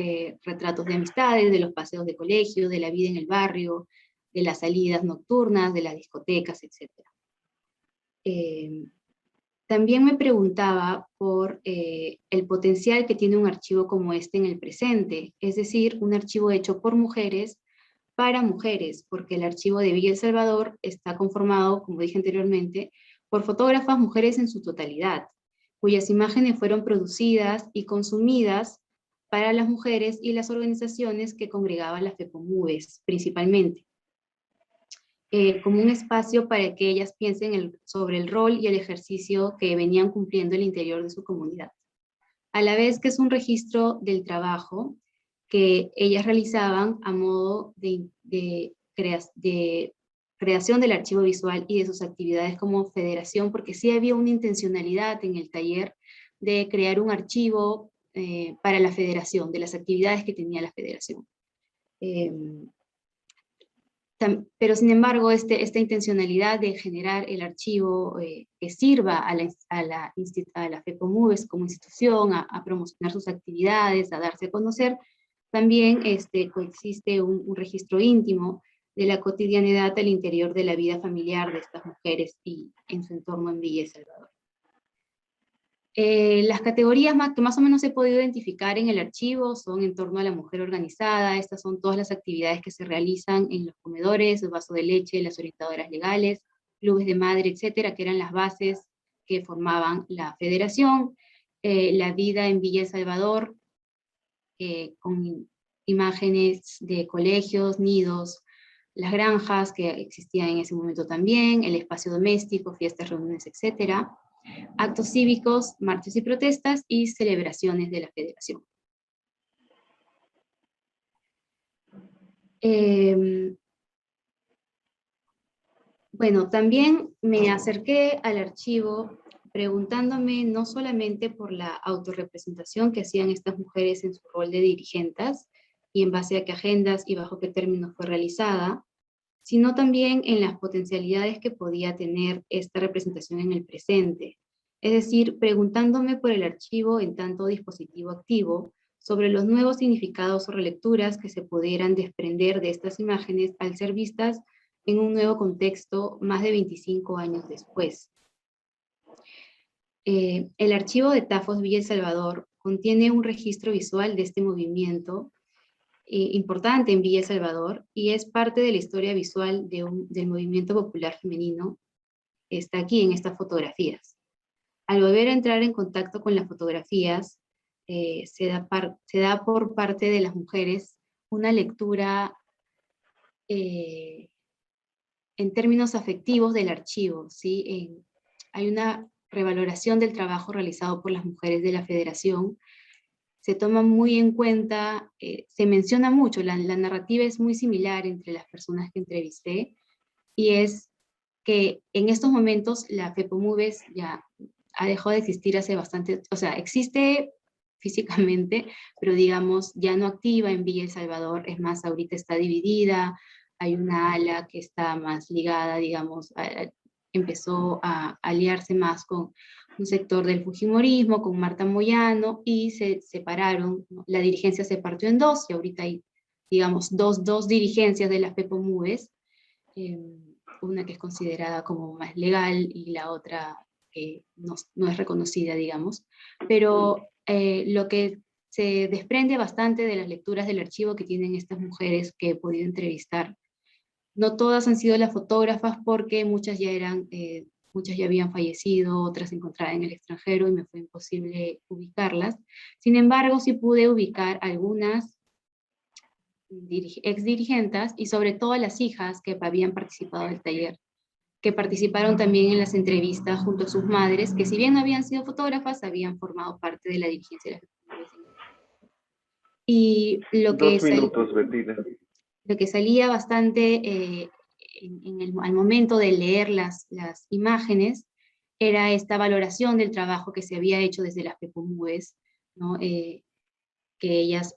retratos de amistades, de los paseos de colegio, de la vida en el barrio, de las salidas nocturnas, de las discotecas, etc. También me preguntaba por el potencial que tiene un archivo como este en el presente, es decir, un archivo hecho por mujeres para mujeres, porque el archivo de Villa El Salvador está conformado, como dije anteriormente, por fotógrafas mujeres en su totalidad, cuyas imágenes fueron producidas y consumidas para las mujeres y las organizaciones que congregaban las FEPOMUVES principalmente. como un espacio para que ellas piensen sobre el rol y el ejercicio que venían cumpliendo al interior de su comunidad. A la vez que es un registro del trabajo que ellas realizaban a modo de creación del archivo visual y de sus actividades como federación, porque sí había una intencionalidad en el taller de crear un archivo para la federación, de las actividades que tenía la federación. Pero sin embargo, esta intencionalidad de generar el archivo que sirva a la FEPOMUVES como institución, a promocionar sus actividades, a darse a conocer, también coexiste un registro íntimo de la cotidianidad al interior de la vida familiar de estas mujeres y en su entorno en Villa El Salvador. Las categorías que más o menos he podido identificar en el archivo son en torno a la mujer organizada. Estas son todas las actividades que se realizan en los comedores, el vaso de leche, las orientadoras legales, clubes de madre, etcétera, que eran las bases que formaban la federación. La vida en Villa El Salvador, con imágenes de colegios, nidos, las granjas que existían en ese momento también, el espacio doméstico, fiestas, reuniones, etcétera. Actos cívicos, marchas y protestas y celebraciones de la federación. Bueno, también me acerqué al archivo preguntándome no solamente por la autorrepresentación que hacían estas mujeres en su rol de dirigentes y en base a qué agendas y bajo qué términos fue realizada, sino también en las potencialidades que podía tener esta representación en el presente. Es decir, preguntándome por el archivo en tanto dispositivo activo, sobre los nuevos significados o relecturas que se pudieran desprender de estas imágenes al ser vistas en un nuevo contexto más de 25 años después. El archivo de Tafos Villa El Salvador contiene un registro visual de este movimiento importante en Villa El Salvador y es parte de la historia visual del movimiento popular femenino. Está aquí en estas fotografías. Al volver a entrar en contacto con las fotografías, se da por parte de las mujeres una lectura en términos afectivos del archivo, ¿sí? Hay una revaloración del trabajo realizado por las mujeres de la federación. Se toma muy en cuenta, se menciona mucho, la narrativa es muy similar entre las personas que entrevisté, y es que en estos momentos la FEPOMUVES ya ha dejado de existir hace bastante, o sea, existe físicamente, pero digamos ya no activa en Villa El Salvador, es más, ahorita está dividida, hay una ala que está más ligada, digamos, empezó a aliarse más con un sector del fujimorismo, con Marta Moyano, y se separaron, ¿no? La dirigencia se partió en dos, y ahorita hay, digamos, dos dirigencias de las FEPOMUVES, una que es considerada como más legal y la otra que no es reconocida, digamos, pero lo que se desprende bastante de las lecturas del archivo que tienen estas mujeres que he podido entrevistar. No todas han sido las fotógrafas porque muchas ya habían fallecido, otras se encontraban en el extranjero y me fue imposible ubicarlas. Sin embargo, sí pude ubicar algunas ex dirigentes y sobre todo a las hijas que habían participado del taller, que participaron también en las entrevistas junto a sus madres, que si bien no habían sido fotógrafas, habían formado parte de la dirigencia de las mujeres. Y lo que 2 minutos, Bettina. Lo que salía bastante al momento de leer las imágenes era esta valoración del trabajo que se había hecho desde las FEPOMUVES, ¿no? Que ellas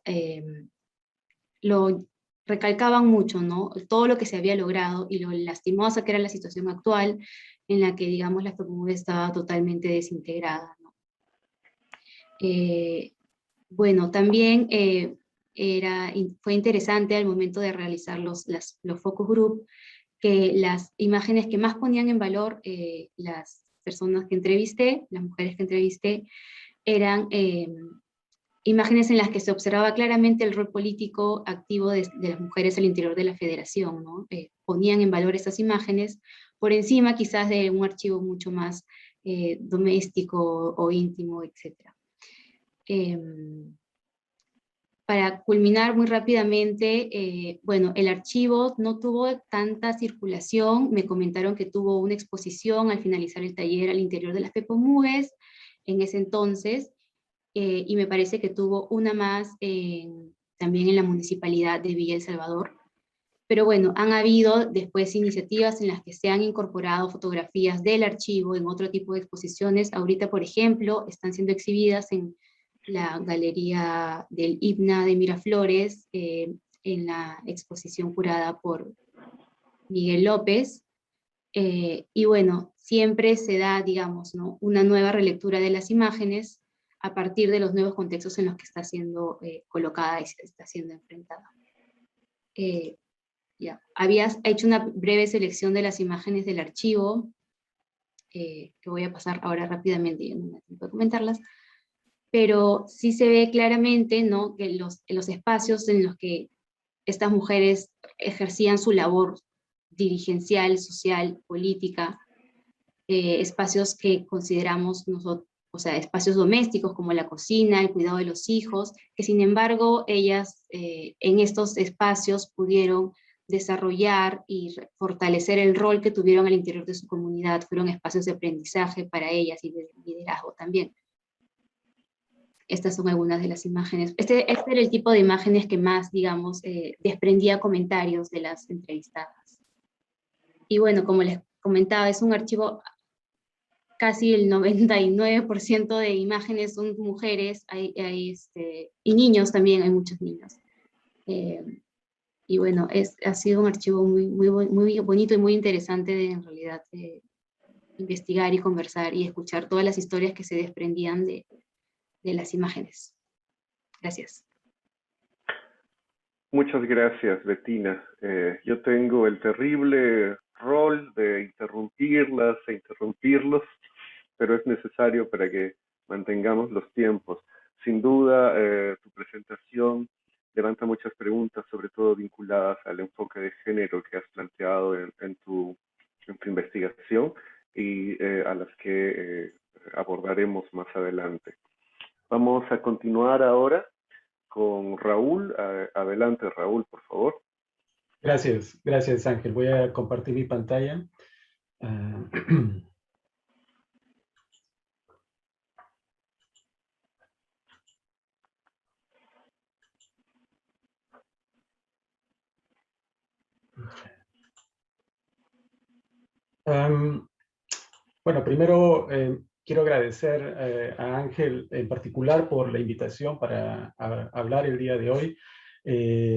lo recalcaban mucho, ¿no? Todo lo que se había logrado y lo lastimosa que era la situación actual en la que, digamos, la FEPOMUVES estaba totalmente desintegrada, ¿no? Bueno, también fue interesante al momento de realizar los focus group, que las imágenes que más ponían en valor las personas que entrevisté, las mujeres que entrevisté, eran imágenes en las que se observaba claramente el rol político activo de las mujeres al interior de la federación, ¿no? Ponían en valor esas imágenes por encima quizás de un archivo mucho más doméstico o íntimo, etc. Para culminar muy rápidamente, bueno, el archivo no tuvo tanta circulación. Me comentaron que tuvo una exposición al finalizar el taller al interior de las PEPOMUES en ese entonces, y me parece que tuvo una más también en la municipalidad de Villa El Salvador. Pero bueno, han habido después iniciativas en las que se han incorporado fotografías del archivo en otro tipo de exposiciones. Ahorita, por ejemplo, están siendo exhibidas en la Galería del IPNA de Miraflores, en la exposición curada por Miguel López. Y bueno, siempre se da, digamos, ¿no?, una nueva relectura de las imágenes a partir de los nuevos contextos en los que está siendo colocada y está siendo enfrentada. Ya. Habías hecho una breve selección de las imágenes del archivo, que voy a pasar ahora rápidamente, ya no me da tiempo de comentarlas, pero sí se ve claramente, ¿no?, que los espacios en los que estas mujeres ejercían su labor dirigencial, social, política, espacios que consideramos nosotros, o sea, espacios domésticos como la cocina, el cuidado de los hijos, que sin embargo ellas en estos espacios pudieron desarrollar y fortalecer el rol que tuvieron al interior de su comunidad. Fueron espacios de aprendizaje para ellas y de liderazgo también. Estas son algunas de las imágenes. Este era el tipo de imágenes que más, digamos, desprendía comentarios de las entrevistadas. Y bueno, como les comentaba, es un archivo, casi el 99% de imágenes son mujeres, y niños también, hay muchos niños. Y bueno, ha sido un archivo muy bonito y muy interesante de, en realidad, investigar y conversar y escuchar todas las historias que se desprendían de las imágenes. Gracias. Muchas gracias, Bettina. Yo tengo el terrible rol de interrumpirlas e interrumpirlos, pero es necesario para que mantengamos los tiempos. Sin duda, tu presentación levanta muchas preguntas, sobre todo vinculadas al enfoque de género que has planteado en tu investigación y a las que abordaremos más adelante. Vamos a continuar ahora con Raúl. Adelante, Raúl, por favor. Gracias, gracias, Ángel. Voy a compartir mi pantalla. Bueno, primero quiero agradecer a Ángel en particular por la invitación para hablar el día de hoy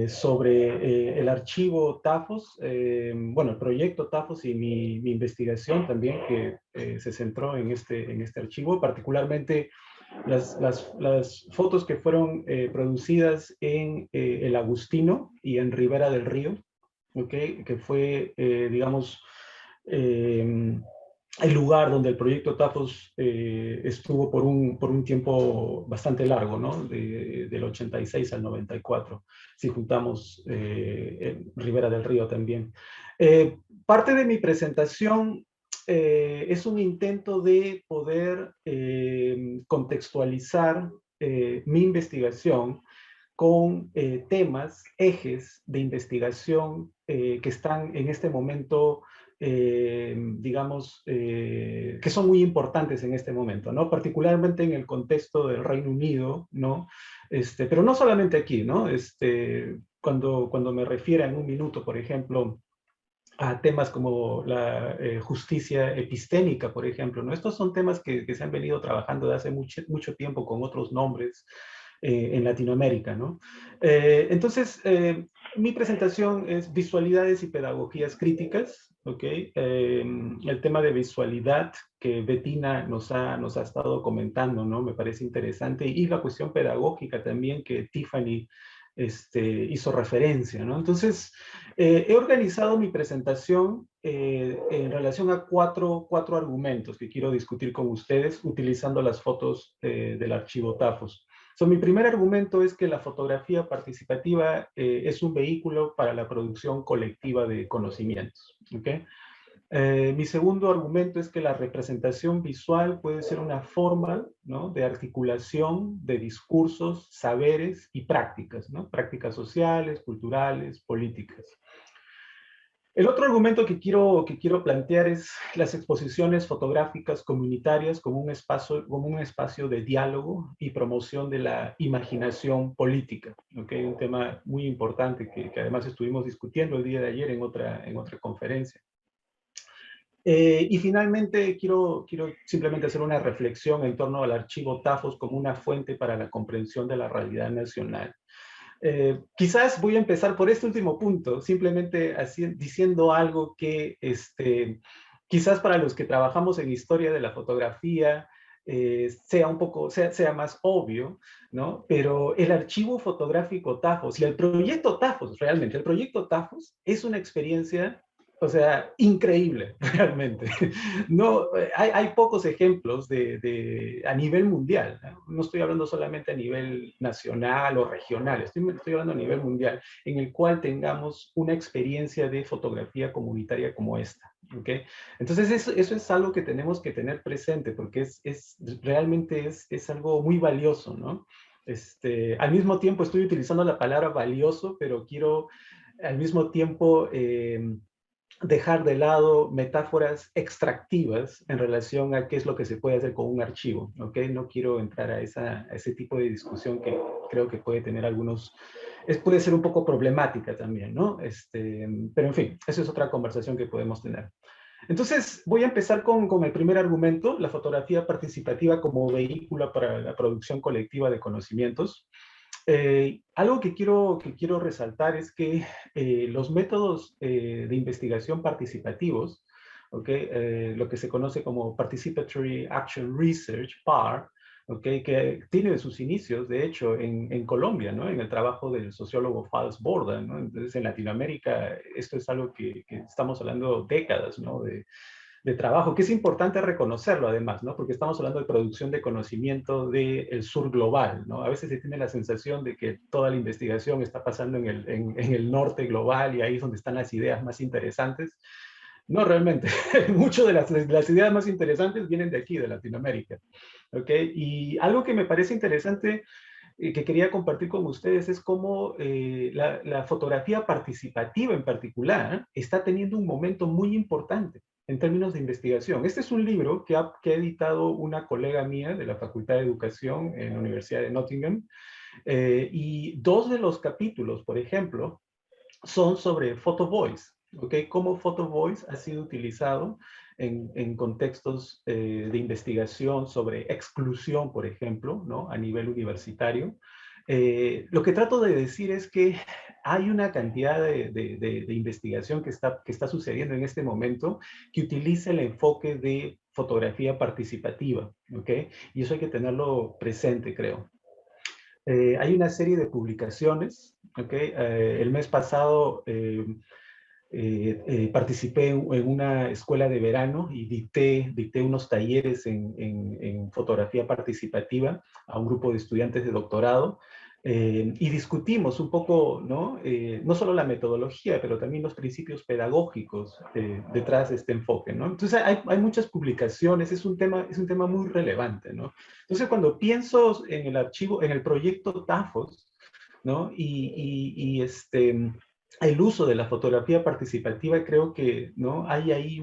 sobre el archivo TAFOS, bueno, el proyecto TAFOS y mi investigación también que se centró en este archivo, particularmente las fotos que fueron producidas en El Agustino y en Ribera del Río, ¿okay? Que fue, digamos, el lugar donde el proyecto TAFOS estuvo por un tiempo bastante largo, ¿no? Del 86 al 94, si juntamos Ribera del Río también. Parte de mi presentación es un intento de poder contextualizar mi investigación con temas, ejes de investigación que están en este momento digamos, que son muy importantes en este momento, ¿no? Particularmente en el contexto del Reino Unido, ¿no? Pero no solamente aquí, ¿no? Cuando me refiero en un minuto, por ejemplo, a temas como la justicia epistémica, por ejemplo, ¿no? Estos son temas que se han venido trabajando desde hace mucho tiempo con otros nombres en Latinoamérica, ¿no? Entonces, mi presentación es visualidades y pedagogías críticas, ¿ok? El tema de visualidad que Bettina nos ha estado comentando, ¿no? Me parece interesante, y la cuestión pedagógica también que Tiffany hizo referencia, ¿no? Entonces, he organizado mi presentación en relación a cuatro argumentos que quiero discutir con ustedes utilizando las fotos del archivo TAFOS. Mi primer argumento es que la fotografía participativa es un vehículo para la producción colectiva de conocimientos, ¿okay? Mi segundo argumento es que la representación visual puede ser una forma, ¿no?, de articulación de discursos, saberes y prácticas, ¿no? Prácticas sociales, culturales, políticas. El otro argumento que quiero plantear es las exposiciones fotográficas comunitarias como un espacio de diálogo y promoción de la imaginación política, ¿okay? Un tema muy importante que además estuvimos discutiendo el día de ayer en otra conferencia. Y finalmente quiero simplemente hacer una reflexión en torno al archivo Tafos como una fuente para la comprensión de la realidad nacional. Quizás voy a empezar por este último punto, simplemente diciendo algo que quizás para los que trabajamos en historia de la fotografía sea más obvio, ¿no? Pero el archivo fotográfico Tafos y el proyecto Tafos, realmente, el proyecto Tafos es una experiencia, o sea, increíble, realmente. No, hay pocos ejemplos a nivel mundial, ¿no? No estoy hablando solamente a nivel nacional o regional, estoy hablando a nivel mundial, en el cual tengamos una experiencia de fotografía comunitaria como esta, ¿ok? Entonces eso es algo que tenemos que tener presente, porque realmente es algo muy valioso, ¿no? Al mismo tiempo estoy utilizando la palabra valioso, pero quiero al mismo tiempo dejar de lado metáforas extractivas en relación a qué es lo que se puede hacer con un archivo, ¿ok? No quiero entrar a ese tipo de discusión que creo que puede tener puede ser un poco problemática también, ¿no? Pero en fin, esa es otra conversación que podemos tener. Entonces, voy a empezar con el primer argumento, la fotografía participativa como vehículo para la producción colectiva de conocimientos. Algo que quiero resaltar es que los métodos de investigación participativos, ¿okay? Lo que se conoce como Participatory Action Research, PAR, ¿okay? Que tiene sus inicios, de hecho, en Colombia, ¿no? En el trabajo del sociólogo Fals Borda, ¿no? Entonces, en Latinoamérica, esto es algo que estamos hablando décadas, ¿no? De trabajo, que es importante reconocerlo además, ¿no? Porque estamos hablando de producción de conocimiento del sur global, ¿no? A veces se tiene la sensación de que toda la investigación está pasando en el norte global y ahí es donde están las ideas más interesantes. No, realmente, muchas de las ideas más interesantes vienen de aquí, de Latinoamérica, ¿ok? Y algo que me parece interesante que quería compartir con ustedes es cómo la fotografía participativa en particular está teniendo un momento muy importante en términos de investigación. Este es un libro que ha editado una colega mía de la Facultad de Educación en la Universidad de Nottingham, y dos de los capítulos, por ejemplo, son sobre Photo Voice, ¿ok? Cómo Photo Voice ha sido utilizado en contextos de investigación sobre exclusión, por ejemplo, ¿no? A nivel universitario. Lo que trato de decir es que hay una cantidad de investigación que está sucediendo en este momento que utiliza el enfoque de fotografía participativa, ¿ok? Y eso hay que tenerlo presente, creo. Hay una serie de publicaciones, ¿ok? El mes pasado participé en una escuela de verano y dicté unos talleres en fotografía participativa a un grupo de estudiantes de doctorado, y discutimos un poco, ¿no? No solo la metodología, pero también los principios pedagógicos detrás de este enfoque, ¿no? Entonces hay muchas publicaciones, es un tema muy relevante, ¿no? Entonces cuando pienso en el proyecto Tafos, ¿no? El uso de la fotografía participativa, creo que, ¿no? Hay ahí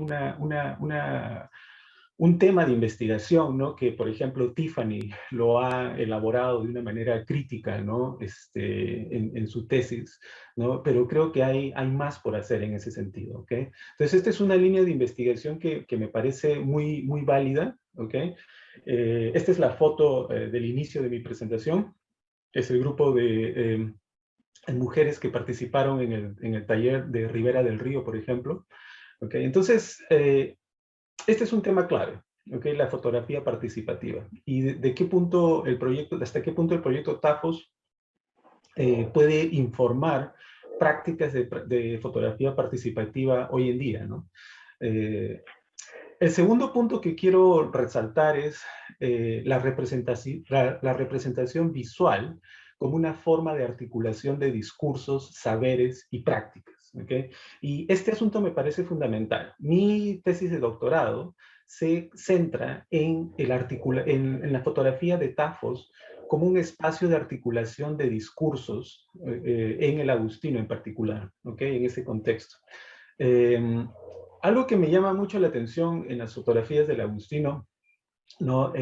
un tema de investigación, ¿no? Que, por ejemplo, Tiffany lo ha elaborado de una manera crítica, ¿no? En su tesis, ¿no? Pero creo que hay más por hacer en ese sentido, ¿ok? Entonces, esta es una línea de investigación que me parece muy, muy válida, ¿ok? Esta es la foto del inicio de mi presentación. Es el grupo de mujeres que participaron en el taller de Ribera del Río, por ejemplo. ¿Okay? Entonces, este es un tema clave, ¿okay? La fotografía participativa. Y hasta qué punto el proyecto Tafos puede informar prácticas de fotografía participativa hoy en día, ¿no? El segundo punto que quiero resaltar es la representación visual como una forma de articulación de discursos, saberes y prácticas. ¿ok? Y este asunto me parece fundamental. Mi tesis de doctorado se centra en, en la fotografía de Tafos como un espacio de articulación de discursos en el agustino en particular, ¿ok? En ese contexto. Algo que me llama mucho la atención en las fotografías del agustino, ¿no?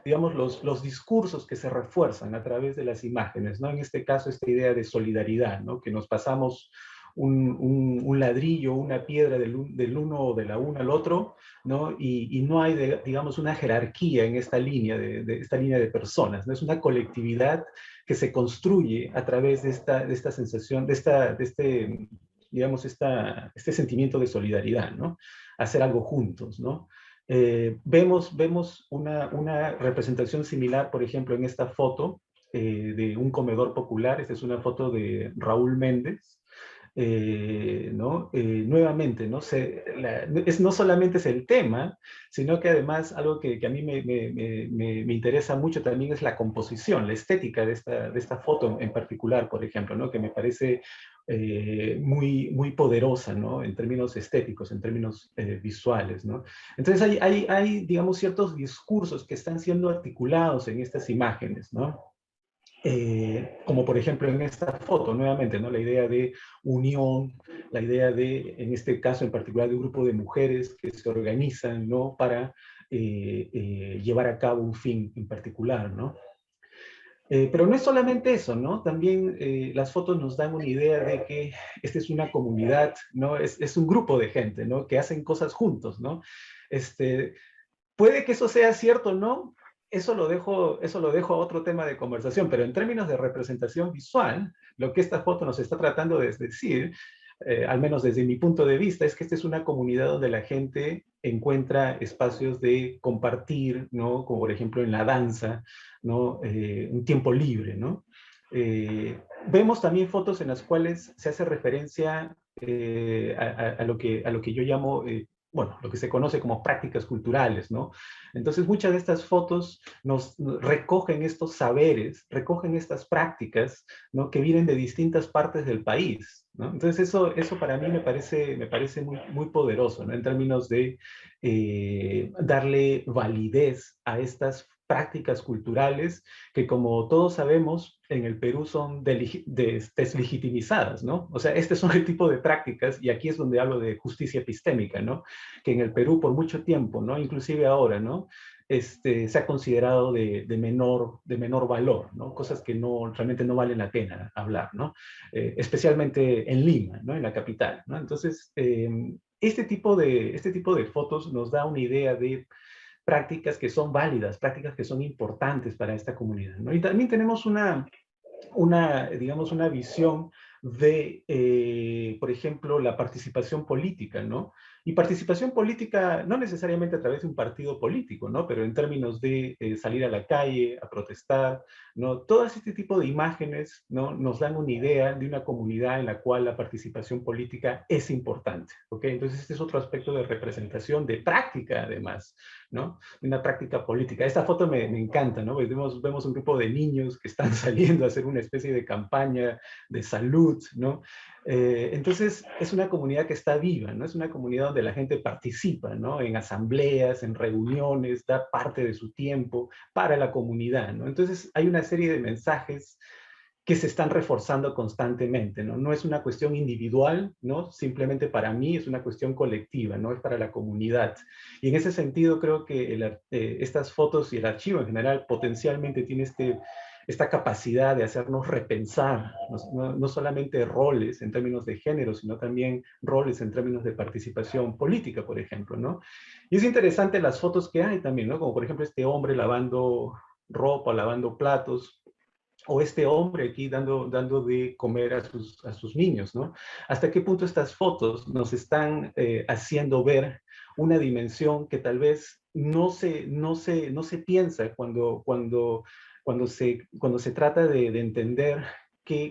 Digamos, los discursos que se refuerzan a través de las imágenes, ¿no? En este caso, esta idea de solidaridad, ¿no? Que nos pasamos un ladrillo, una piedra del uno o de la una al otro, ¿no? Y no hay, digamos, una jerarquía en esta línea esta línea de personas, ¿no? Es una colectividad que se construye a través de esta sensación, digamos, este sentimiento de solidaridad, ¿no? Hacer algo juntos, ¿no? Vemos una representación similar, por ejemplo, en esta foto de un comedor popular. Esta es una foto de Raúl Méndez. ¿No? Nuevamente, ¿no? No solamente es el tema, sino que además algo que a mí me interesa mucho también es la composición, la estética de esta foto en particular, por ejemplo, ¿no? Que me parece muy poderosa, ¿no? En términos estéticos, en términos visuales, ¿no? Entonces hay, digamos, ciertos discursos que están siendo articulados en estas imágenes, ¿no? Como por ejemplo en esta foto, nuevamente, ¿no? La idea de unión, la idea de, en este caso en particular, de un grupo de mujeres que se organizan, ¿no? Para llevar a cabo un fin en particular, ¿no? Pero no es solamente eso, ¿no? También las fotos nos dan una idea de que esta es una comunidad, ¿no? Es un grupo de gente, ¿no? Que hacen cosas juntos, ¿no? Puede que eso sea cierto, ¿no? Eso lo dejo a otro tema de conversación, pero en términos de representación visual, lo que esta foto nos está tratando de decir, al menos desde mi punto de vista, es que esta es una comunidad donde la gente encuentra espacios de compartir, ¿no? Como por ejemplo en la danza, ¿no? Un tiempo libre, ¿no? Vemos también fotos en las cuales se hace referencia a lo que yo llamo bueno, lo que se conoce como prácticas culturales, ¿no? Entonces, muchas de estas fotos nos recogen estos saberes, recogen estas prácticas, ¿no? Que vienen de distintas partes del país, ¿no? Entonces, eso para mí me parece muy poderoso, ¿no? En términos de darle validez a estas prácticas culturales que, como todos sabemos, en el Perú son deslegitimizadas, ¿no? O sea, este son el tipo de prácticas, y aquí es donde hablo de justicia epistémica, ¿no? Que en el Perú por mucho tiempo, ¿no? Inclusive ahora, ¿no? Se ha considerado de menor valor, ¿no? Cosas que realmente no valen la pena hablar, ¿no? Especialmente en Lima, ¿no? En la capital, ¿no? Entonces, este tipo de fotos nos da una idea de prácticas que son válidas, prácticas que son importantes para esta comunidad, ¿no? Y también tenemos digamos, una visión de, por ejemplo, la participación política, ¿no? Y participación política no necesariamente a través de un partido político, ¿no? Pero en términos de salir a la calle, a protestar, ¿no? Todo este tipo de imágenes, ¿no? Nos dan una idea de una comunidad en la cual la participación política es importante, ¿ok? Entonces este es otro aspecto de representación, de práctica además, ¿no? Una práctica política. Esta foto me encanta, ¿no? Vemos un grupo de niños que están saliendo a hacer una especie de campaña de salud, ¿no? Entonces, es una comunidad que está viva, ¿no? Es una comunidad donde la gente participa, ¿no? En asambleas, en reuniones, da parte de su tiempo para la comunidad, ¿no? Entonces, hay una serie de mensajes que se están reforzando constantemente, ¿no? No es una cuestión individual, ¿no? Simplemente para mí es una cuestión colectiva, ¿no? Es para la comunidad. Y en ese sentido creo que estas fotos y el archivo en general potencialmente tiene esta capacidad de hacernos repensar, no solamente roles en términos de género, sino también roles en términos de participación política, por ejemplo, ¿no? Y es interesante las fotos que hay también, ¿no? Como por ejemplo este hombre lavando ropa, lavando platos, o este hombre aquí dando de comer a sus niños, ¿no? ¿Hasta qué punto estas fotos nos están haciendo ver una dimensión que tal vez no se piensa cuando se trata de entender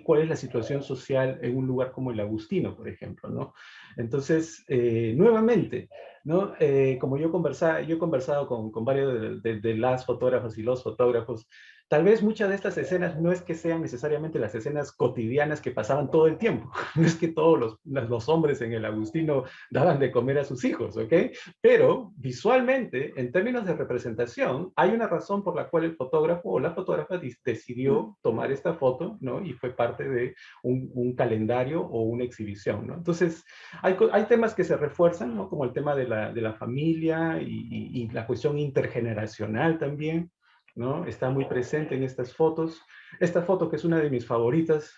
cuál es la situación social en un lugar como el Agustino, por ejemplo, ¿no? Entonces, nuevamente, ¿no? Como yo he conversado con varios de las fotógrafas y los fotógrafos, Tal vez muchas de estas escenas no es que sean necesariamente las escenas cotidianas que pasaban todo el tiempo. No es que todos los hombres en el Agustino daban de comer a sus hijos, ¿ok? Pero visualmente, en términos de representación, hay una razón por la cual el fotógrafo o la fotógrafa decidió tomar esta foto, ¿no? Y fue parte de un calendario o una exhibición, ¿no? Entonces, hay temas que se refuerzan, ¿no? Como el tema de la familia y la cuestión intergeneracional también, ¿no? Está muy presente en estas fotos. Esta foto, que es una de mis favoritas,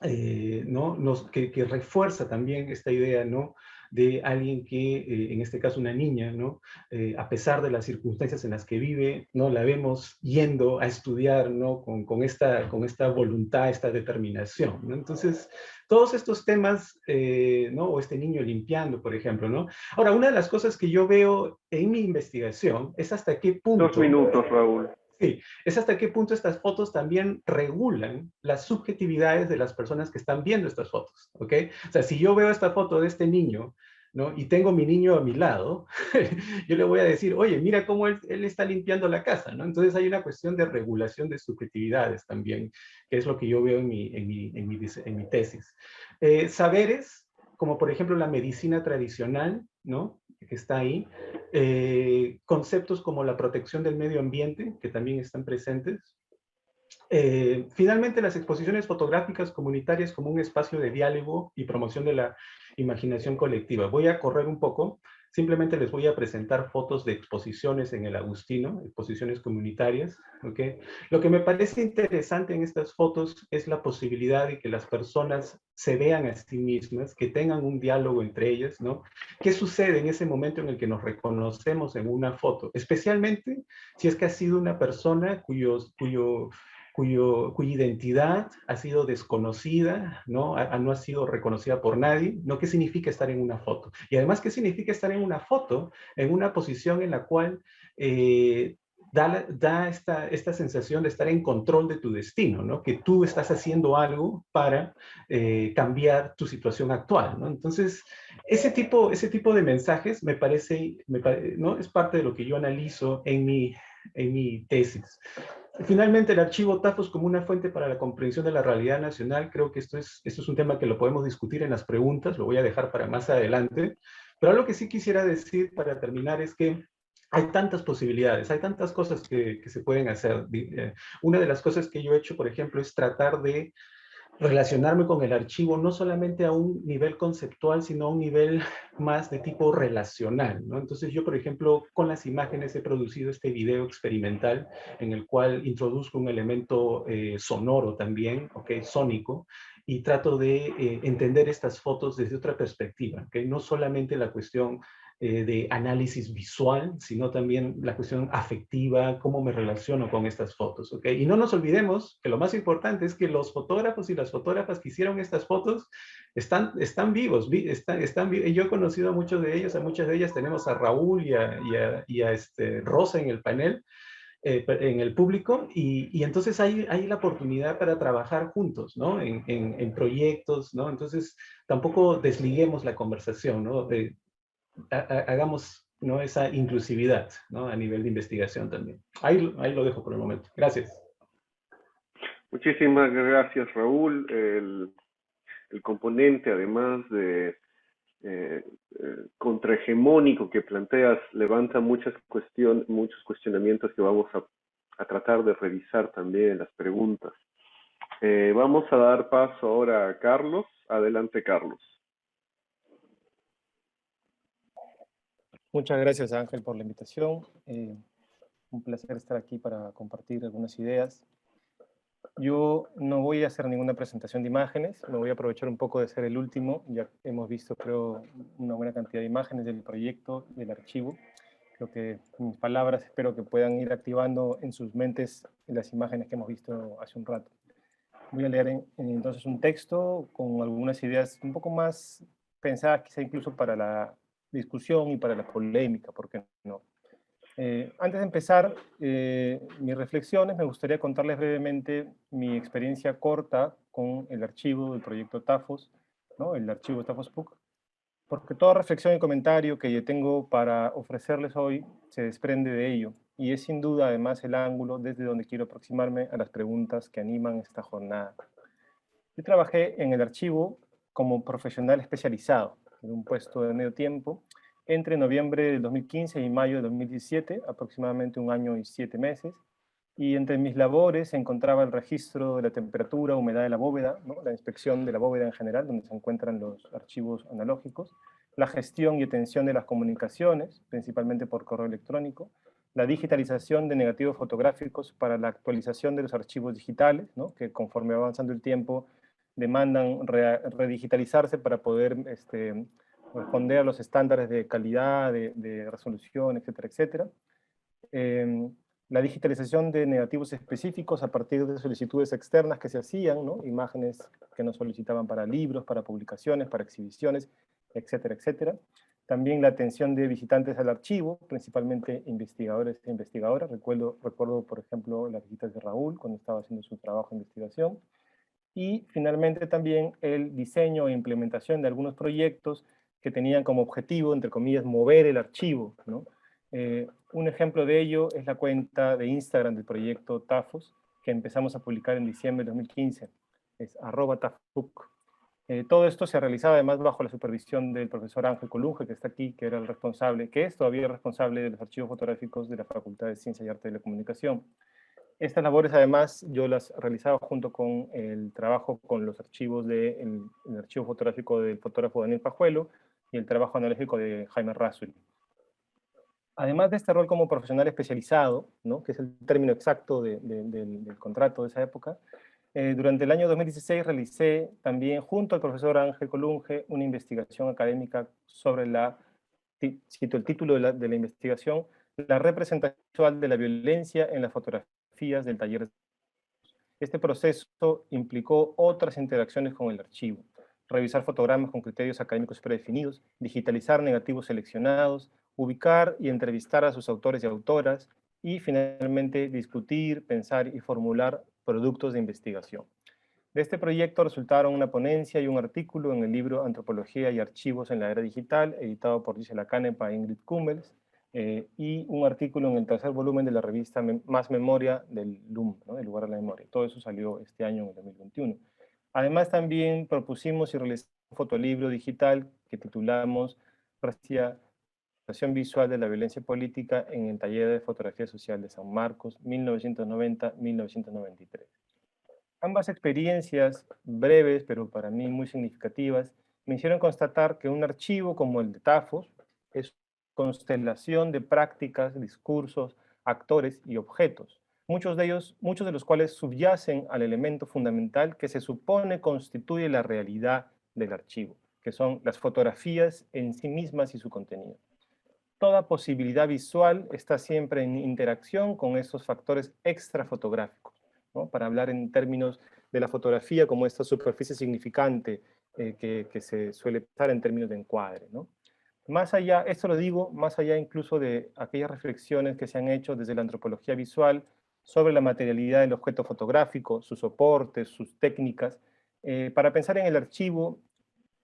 ¿no? que refuerza también esta idea, ¿no? De alguien que, en este caso una niña, ¿no? A pesar de las circunstancias en las que vive, ¿no? La vemos yendo a estudiar, ¿no? Con esta voluntad, esta determinación, ¿no? Entonces, todos estos temas, ¿no? O este niño limpiando, por ejemplo, ¿no? Ahora, una de las cosas que yo veo en mi investigación es hasta qué punto... 2 minutos, Raúl. Sí, es hasta qué punto estas fotos también regulan las subjetividades de las personas que están viendo estas fotos, ¿ok? O sea, si yo veo esta foto de este niño, ¿no? Y tengo mi niño a mi lado, yo le voy a decir, oye, mira cómo él está limpiando la casa, ¿no? Entonces hay una cuestión de regulación de subjetividades también, que es lo que yo veo en mi tesis. Saberes, como por ejemplo la medicina tradicional, ¿no? Que está ahí, conceptos como la protección del medio ambiente, que también están presentes. Finalmente, las exposiciones fotográficas comunitarias como un espacio de diálogo y promoción de la imaginación colectiva. Voy a correr un poco, simplemente les voy a presentar fotos de exposiciones en el Agustino, exposiciones comunitarias, ¿ok? Lo que me parece interesante en estas fotos es la posibilidad de que las personas se vean a sí mismas, que tengan un diálogo entre ellas, ¿no? ¿Qué sucede en ese momento en el que nos reconocemos en una foto? Especialmente si es que ha sido una persona cuya identidad ha sido desconocida, ¿no? No ha sido reconocida por nadie, ¿no? ¿Qué significa estar en una foto? Y además, ¿qué significa estar en una foto, en una posición en la cual da esta sensación de estar en control de tu destino, ¿no? Que tú estás haciendo algo para cambiar tu situación actual, ¿no? Entonces, ese tipo de mensajes me parece, ¿no? Es parte de lo que yo analizo en mi tesis. Finalmente, el archivo TAFOS como una fuente para la comprensión de la realidad nacional, creo que esto es un tema que lo podemos discutir en las preguntas, lo voy a dejar para más adelante, pero algo que sí quisiera decir para terminar es que hay tantas posibilidades, hay tantas cosas que se pueden hacer. Una de las cosas que yo he hecho, por ejemplo, es tratar de relacionarme con el archivo no solamente a un nivel conceptual, sino a un nivel más de tipo relacional, ¿no? Entonces yo, por ejemplo, con las imágenes he producido este video experimental en el cual introduzco un elemento sonoro también, ¿ok? Sónico, y trato de entender estas fotos desde otra perspectiva, ¿ok? No solamente la cuestión de análisis visual, sino también la cuestión afectiva, cómo me relaciono con estas fotos, ¿ok? Y no nos olvidemos que lo más importante es que los fotógrafos y las fotógrafas que hicieron estas fotos están vivos, yo he conocido a muchos de ellos, a muchas de ellas tenemos a Raúl y a Rosa en el panel, en el público, y entonces hay la oportunidad para trabajar juntos, ¿no? En proyectos, ¿no? Entonces tampoco desliguemos la conversación, ¿no? Hagamos, ¿no? Esa inclusividad, ¿no? A nivel de investigación también. Ahí lo dejo por el momento. Gracias. Muchísimas gracias, Raúl. El componente, además de contrahegemónico que planteas, levanta muchos cuestionamientos que vamos a tratar de revisar también en las preguntas. Vamos a dar paso ahora a Carlos. Adelante, Carlos. Muchas gracias, Ángel, por la invitación. Un placer estar aquí para compartir algunas ideas. Yo no voy a hacer ninguna presentación de imágenes, me voy a aprovechar un poco de ser el último, ya hemos visto, creo, una buena cantidad de imágenes del proyecto, del archivo. Creo que mis palabras espero que puedan ir activando en sus mentes las imágenes que hemos visto hace un rato. Voy a leer entonces un texto con algunas ideas un poco más pensadas, quizá incluso para la discusión y para la polémica, ¿por qué no? Antes de empezar mis reflexiones, me gustaría contarles brevemente mi experiencia corta con el archivo del proyecto TAFOS, ¿no? El archivo TAFOS PUC, porque toda reflexión y comentario que yo tengo para ofrecerles hoy se desprende de ello, y es sin duda además el ángulo desde donde quiero aproximarme a las preguntas que animan esta jornada. Yo trabajé en el archivo como profesional especializado, en un puesto de medio tiempo, entre noviembre del 2015 y mayo de 2017, aproximadamente 1 año y 7 meses, y entre mis labores se encontraba el registro de la temperatura, humedad de la bóveda, ¿no? La inspección de la bóveda en general, donde se encuentran los archivos analógicos, la gestión y atención de las comunicaciones, principalmente por correo electrónico, la digitalización de negativos fotográficos para la actualización de los archivos digitales, ¿no? Que conforme va avanzando el tiempo demandan redigitalizarse para poder responder a los estándares de calidad, de resolución, etcétera, etcétera. La digitalización de negativos específicos a partir de solicitudes externas que se hacían, ¿no? Imágenes que nos solicitaban para libros, para publicaciones, para exhibiciones, etcétera, etcétera. También la atención de visitantes al archivo, principalmente investigadores e investigadoras. Recuerdo, por ejemplo, las visitas de Raúl cuando estaba haciendo su trabajo de investigación. Y finalmente también el diseño e implementación de algunos proyectos que tenían como objetivo, entre comillas, mover el archivo, ¿no? Un ejemplo de ello es la cuenta de Instagram del proyecto TAFOS, que empezamos a publicar en diciembre de 2015, es @TAFOSPUC. Todo esto se realizaba además bajo la supervisión del profesor Ángel Colunge, que está aquí, que era el responsable, que es todavía el responsable de los archivos fotográficos de la Facultad de Ciencia y Arte de la Comunicación. Estas labores, además, yo las realizaba junto con el trabajo con los archivos del archivo fotográfico del fotógrafo Daniel Pajuelo y el trabajo analógico de Jaime Razzoli. Además de este rol como profesional especializado, ¿no? Que es el término exacto del contrato de esa época, durante el año 2016 realicé también, junto al profesor Ángel Colunge, una investigación académica sobre cito el título de la investigación, la representación visual de la violencia en la fotografía del taller. Este proceso implicó otras interacciones con el archivo, revisar fotogramas con criterios académicos predefinidos, digitalizar negativos seleccionados, ubicar y entrevistar a sus autores y autoras, y finalmente discutir, pensar y formular productos de investigación. De este proyecto resultaron una ponencia y un artículo en el libro Antropología y Archivos en la Era Digital, editado por Gisela Canepa e Ingrid Kummels, y un artículo en el tercer volumen de la revista Más Memoria del LUM, ¿no? El lugar de la memoria. Todo eso salió este año, en el 2021. Además, también propusimos y realizamos un fotolibro digital que titulamos Representación visual de la violencia política en el taller de fotografía social de San Marcos, 1990-1993. Ambas experiencias, breves, pero para mí muy significativas, me hicieron constatar que un archivo como el de TAFOS es constelación de prácticas, discursos, actores y objetos, muchos de los cuales subyacen al elemento fundamental que se supone constituye la realidad del archivo, que son las fotografías en sí mismas y su contenido. Toda posibilidad visual está siempre en interacción con esos factores extrafotográficos, ¿no? Para hablar en términos de la fotografía como esta superficie significante que se suele pensar en términos de encuadre, ¿no? Más allá, esto lo digo, más allá incluso de aquellas reflexiones que se han hecho desde la antropología visual sobre la materialidad del objeto fotográfico, sus soportes, sus técnicas, para pensar en el archivo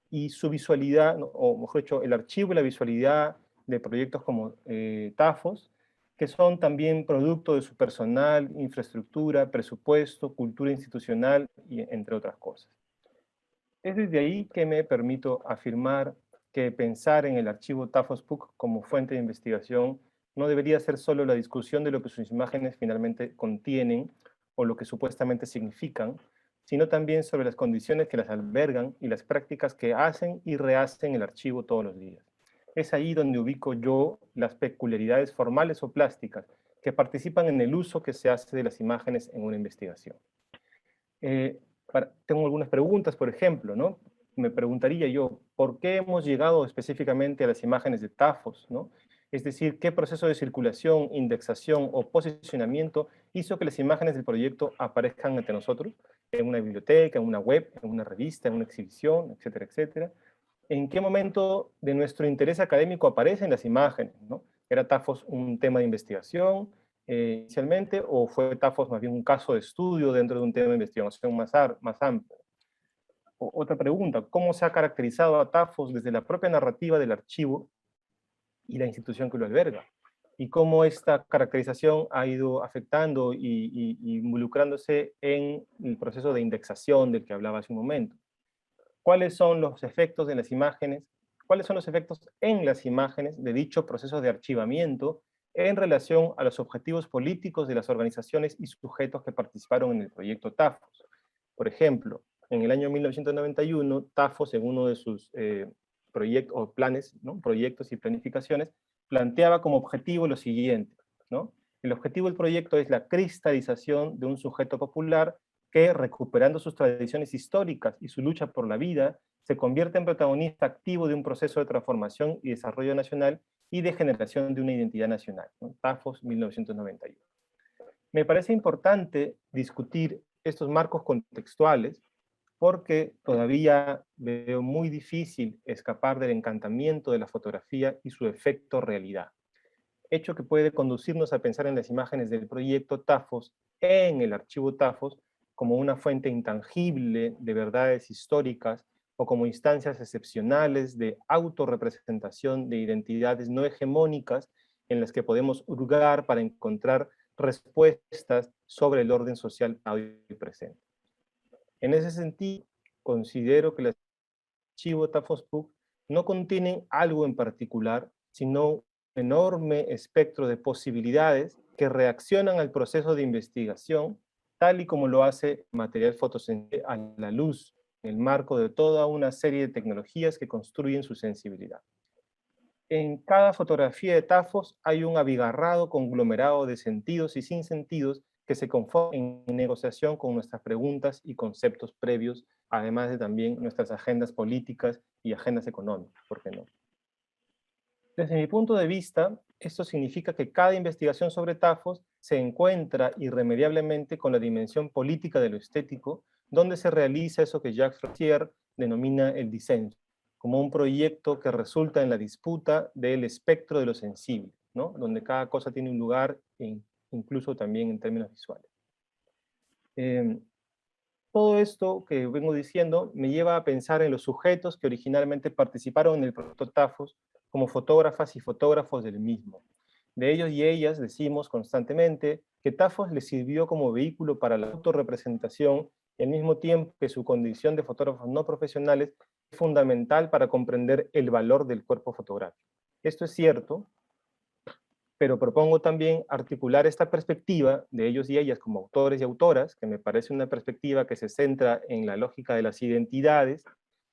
y su visualidad, ¿no? O mejor dicho, el archivo y la visualidad de proyectos como TAFOS, que son también producto de su personal, infraestructura, presupuesto, cultura institucional, y entre otras cosas. Es desde ahí que me permito afirmar que pensar en el archivo TAFOS-PUC como fuente de investigación no debería ser solo la discusión de lo que sus imágenes finalmente contienen o lo que supuestamente significan, sino también sobre las condiciones que las albergan y las prácticas que hacen y rehacen el archivo todos los días. Es ahí donde ubico yo las peculiaridades formales o plásticas que participan en el uso que se hace de las imágenes en una investigación. Tengo algunas preguntas, por ejemplo, ¿no? Me preguntaría yo, ¿por qué hemos llegado específicamente a las imágenes de TAFOS, ¿no? Es decir, ¿qué proceso de circulación, indexación o posicionamiento hizo que las imágenes del proyecto aparezcan ante nosotros en una biblioteca, en una web, en una revista, en una exhibición, etcétera, etcétera? ¿En qué momento de nuestro interés académico aparecen las imágenes, ¿no? ¿Era TAFOS un tema de investigación inicialmente o fue TAFOS más bien un caso de estudio dentro de un tema de investigación más amplio? Otra pregunta, ¿cómo se ha caracterizado a TAFOS desde la propia narrativa del archivo y la institución que lo alberga? y cómo esta caracterización ha ido afectando y involucrándose en el proceso de indexación del que hablaba hace un momento. ¿Cuáles son los efectos de las imágenes? ¿Cuáles son los efectos en las imágenes de dicho proceso de archivamiento en relación a los objetivos políticos de las organizaciones y sujetos que participaron en el proyecto TAFOS? Por ejemplo, en el año 1991, TAFOS, en uno de sus planes, ¿no?, proyectos y planificaciones, planteaba como objetivo lo siguiente, ¿no? El objetivo del proyecto es la cristalización de un sujeto popular que, recuperando sus tradiciones históricas y su lucha por la vida, se convierte en protagonista activo de un proceso de transformación y desarrollo nacional y de generación de una identidad nacional, ¿no? TAFOS 1991. Me parece importante discutir estos marcos contextuales porque todavía veo muy difícil escapar del encantamiento de la fotografía y su efecto realidad, hecho que puede conducirnos a pensar en las imágenes del proyecto TAFOS en el archivo TAFOS como una fuente intangible de verdades históricas o como instancias excepcionales de autorrepresentación de identidades no hegemónicas en las que podemos hurgar para encontrar respuestas sobre el orden social hoy presente. En ese sentido, considero que el archivo TAFOS-PUC no contienen algo en particular, sino un enorme espectro de posibilidades que reaccionan al proceso de investigación, tal y como lo hace el material fotosensible a la luz, en el marco de toda una serie de tecnologías que construyen su sensibilidad. En cada fotografía de TAFOS hay un abigarrado conglomerado de sentidos y sinsentidos que se conforman en negociación con nuestras preguntas y conceptos previos, además de también nuestras agendas políticas y agendas económicas, ¿por qué no? Desde mi punto de vista, esto significa que cada investigación sobre TAFOS se encuentra irremediablemente con la dimensión política de lo estético, donde se realiza eso que Jacques Frontier denomina el disenso, como un proyecto que resulta en la disputa del espectro de lo sensible, ¿no?, donde cada cosa tiene un lugar, incluso también en términos visuales. Todo esto que vengo diciendo me lleva a pensar en los sujetos que originalmente participaron en el proyecto TAFOS como fotógrafas y fotógrafos del mismo. De ellos y ellas decimos constantemente que TAFOS les sirvió como vehículo para la autorrepresentación y al mismo tiempo que su condición de fotógrafos no profesionales es fundamental para comprender el valor del cuerpo fotográfico. Esto es cierto, pero propongo también articular esta perspectiva de ellos y ellas como autores y autoras, que me parece una perspectiva que se centra en la lógica de las identidades,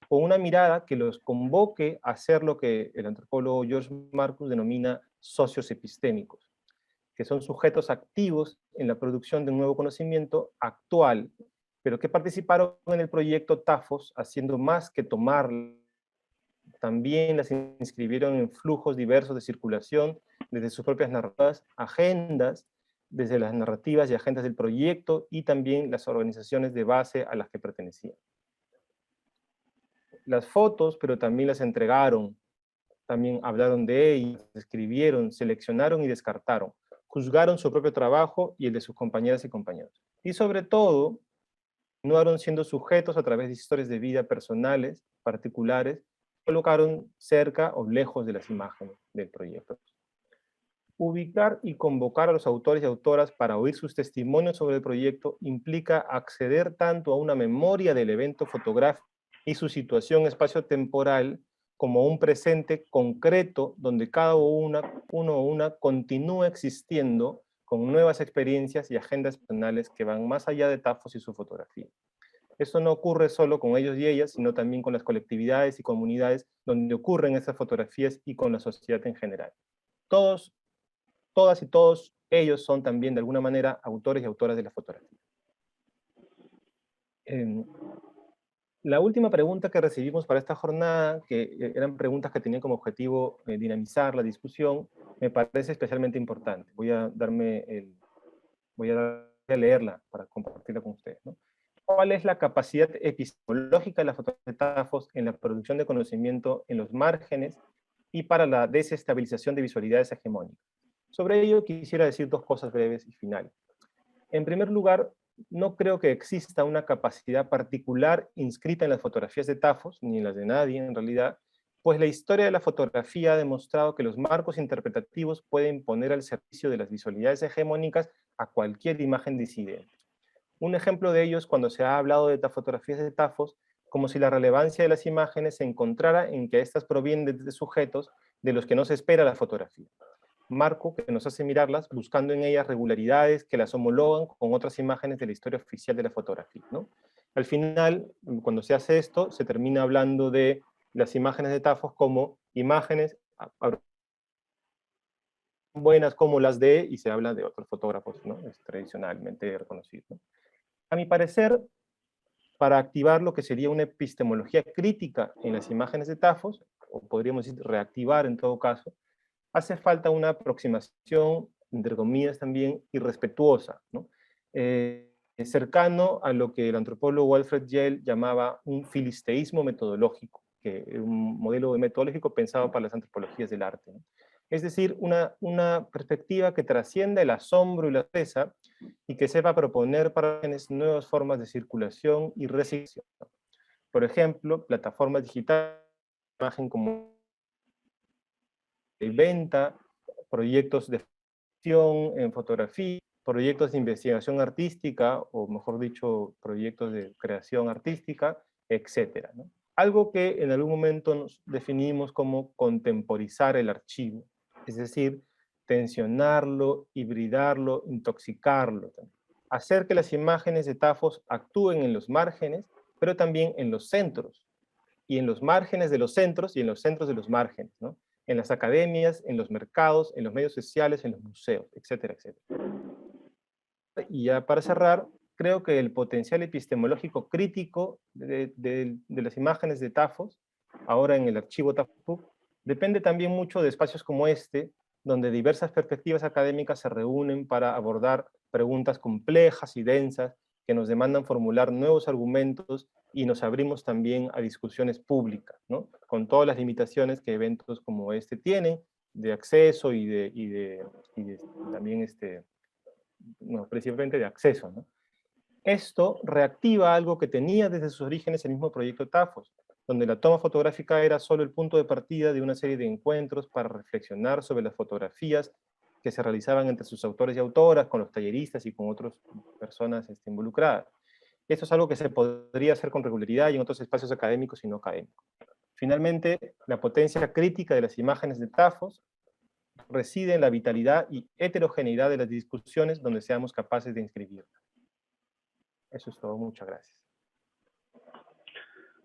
con una mirada que los convoque a hacer lo que el antropólogo George Marcus denomina socios epistémicos, que son sujetos activos en la producción de un nuevo conocimiento actual, pero que participaron en el proyecto TAFOS haciendo más que tomar. También las inscribieron en flujos diversos de circulación, desde sus propias narrativas, agendas, desde las narrativas y agendas del proyecto, y también las organizaciones de base a las que pertenecían. Las fotos, pero también las entregaron, también hablaron de ellas, escribieron, seleccionaron y descartaron, juzgaron su propio trabajo y el de sus compañeras y compañeros. Y sobre todo, continuaron siendo sujetos a través de historias de vida personales, particulares, colocaron cerca o lejos de las imágenes del proyecto. Ubicar y convocar a los autores y autoras para oír sus testimonios sobre el proyecto implica acceder tanto a una memoria del evento fotográfico y su situación espacio-temporal como un presente concreto donde cada uno o una continúa existiendo con nuevas experiencias y agendas personales que van más allá de TAFOS y su fotografía. Esto no ocurre solo con ellos y ellas, sino también con las colectividades y comunidades donde ocurren esas fotografías y con la sociedad en general. Todas y todos ellos son también de alguna manera autores y autoras de la fotografía. La última pregunta que recibimos para esta jornada, que eran preguntas que tenían como objetivo dinamizar la discusión, me parece especialmente importante. Voy a leerla para compartirla con ustedes, ¿no? ¿Cuál es la capacidad epistemológica de la fotografía de TAFOS en la producción de conocimiento en los márgenes y para la desestabilización de visualidades hegemónicas? Sobre ello quisiera decir dos cosas breves y finales. En primer lugar, no creo que exista una capacidad particular inscrita en las fotografías de TAFOS, ni en las de nadie en realidad, pues la historia de la fotografía ha demostrado que los marcos interpretativos pueden poner al servicio de las visualidades hegemónicas a cualquier imagen disidente. Un ejemplo de ello es cuando se ha hablado de fotografías de tafos, como si la relevancia de las imágenes se encontrara en que éstas provienen de sujetos de los que no se espera la fotografía. Marco que nos hace mirarlas buscando en ellas regularidades que las homologan con otras imágenes de la historia oficial de la fotografía, ¿no? Al final, cuando se hace esto, se termina hablando de las imágenes de tafos como imágenes buenas como las de, y se habla de otros fotógrafos, ¿no? Es tradicionalmente reconocidos, ¿no? A mi parecer, para activar lo que sería una epistemología crítica en las imágenes de tafos, o podríamos decir reactivar en todo caso, hace falta una aproximación, entre comillas también, irrespetuosa, ¿no? Cercano a lo que el antropólogo Alfred Yale llamaba un filisteísmo metodológico, que es un modelo metodológico pensado para las antropologías del arte, ¿no? Es decir, una perspectiva que trascienda el asombro y la sorpresa y que sepa proponer para nuevas formas de circulación y resignificación. Por ejemplo, plataformas digitales, imagen como venta, proyectos de ficción en fotografía, proyectos de investigación artística, o mejor dicho, proyectos de creación artística, etcétera, ¿no? Algo que en algún momento nos definimos como contemporizar el archivo, es decir, tensionarlo, hibridarlo, intoxicarlo. Hacer que las imágenes de tafos actúen en los márgenes, pero también en los centros, y en los márgenes de los centros y en los centros de los márgenes, ¿no? En las academias, en los mercados, en los medios sociales, en los museos, etcétera, etcétera. Y ya para cerrar, creo que el potencial epistemológico crítico de las imágenes de tafos, ahora en el archivo TAFUP, depende también mucho de espacios como este, donde diversas perspectivas académicas se reúnen para abordar preguntas complejas y densas que nos demandan formular nuevos argumentos y nos abrimos también a discusiones públicas, ¿no? Con todas las limitaciones que eventos como este tienen, de acceso y también no, principalmente de acceso, ¿no? Esto reactiva algo que tenía desde sus orígenes el mismo proyecto TAFOS, donde la toma fotográfica era solo el punto de partida de una serie de encuentros para reflexionar sobre las fotografías que se realizaban entre sus autores y autoras, con los talleristas y con otras personas involucradas. Esto es algo que se podría hacer con regularidad y en otros espacios académicos y no académicos. Finalmente, la potencia crítica de las imágenes de TAFOS reside en la vitalidad y heterogeneidad de las discusiones donde seamos capaces de inscribirlas. Eso es todo, muchas gracias.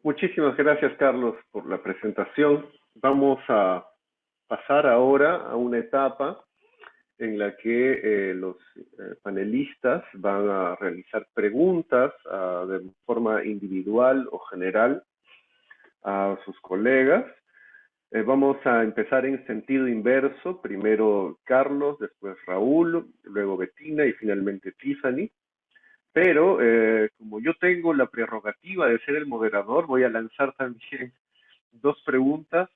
Muchísimas gracias, Carlos, por la presentación. Vamos a pasar ahora a una etapa en la que los panelistas van a realizar preguntas de forma individual o general a sus colegas. Vamos a empezar en sentido inverso, primero Carlos, después Raúl, luego Bettina y finalmente Tiffany. Pero como yo tengo la prerrogativa de ser el moderador, voy a lanzar también dos preguntas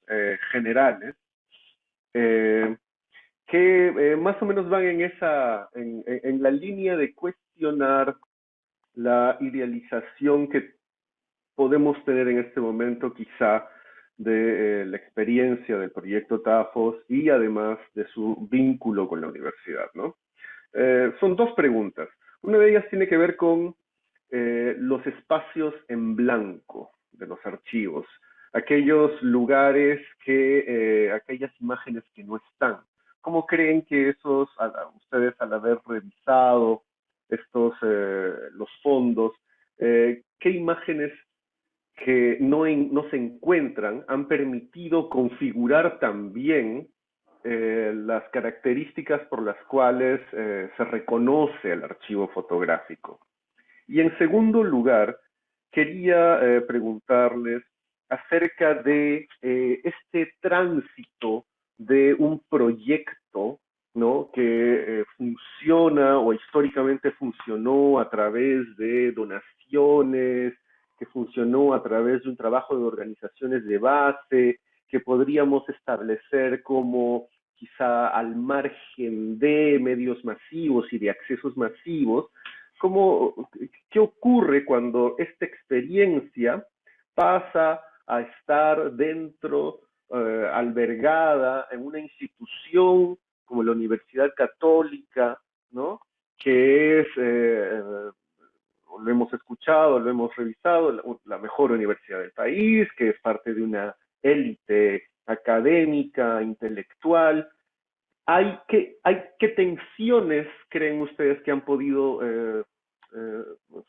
generales que más o menos van en la línea de cuestionar la idealización que podemos tener en este momento quizá de la experiencia del proyecto TAFOS y además de su vínculo con la universidad, ¿no? Son dos preguntas. Una de ellas tiene que ver con los espacios en blanco de los archivos, aquellos lugares aquellas imágenes que no están. ¿Cómo creen que ustedes al haber revisado los fondos, qué imágenes que no se encuentran han permitido configurar también las características por las cuales se reconoce el archivo fotográfico? Y en segundo lugar, quería preguntarles acerca de este tránsito de un proyecto, ¿no?, que funciona o históricamente funcionó a través de donaciones, que funcionó a través de un trabajo de organizaciones de base, que podríamos establecer como quizá al margen de medios masivos y de accesos masivos. ¿Qué ocurre cuando esta experiencia pasa a estar dentro albergada en una institución como la Universidad Católica, ¿no? Que es, lo hemos escuchado, lo hemos revisado, la mejor universidad del país, que es parte de una élite académica, intelectual. ¿Qué tensiones creen ustedes que han podido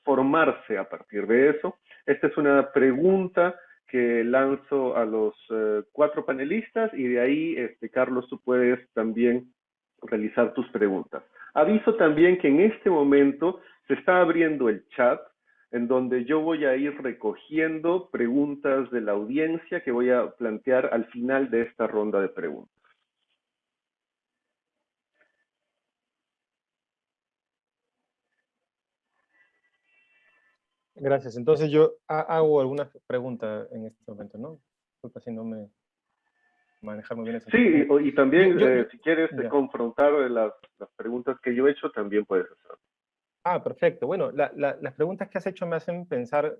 formarse a partir de eso? Esta es una pregunta que lanzo a los 4 panelistas y de ahí, Carlos, tú puedes también realizar tus preguntas. Aviso también que en este momento se está abriendo el chat en donde yo voy a ir recogiendo preguntas de la audiencia que voy a plantear al final de esta ronda de preguntas. Gracias. Entonces yo hago algunas preguntas en este momento, ¿no? Disculpa si no me manejar muy bien esa Sí, y también si quieres ya. confrontar las preguntas que yo he hecho, también puedes hacerlo. Perfecto. Bueno, las preguntas que has hecho me hacen pensar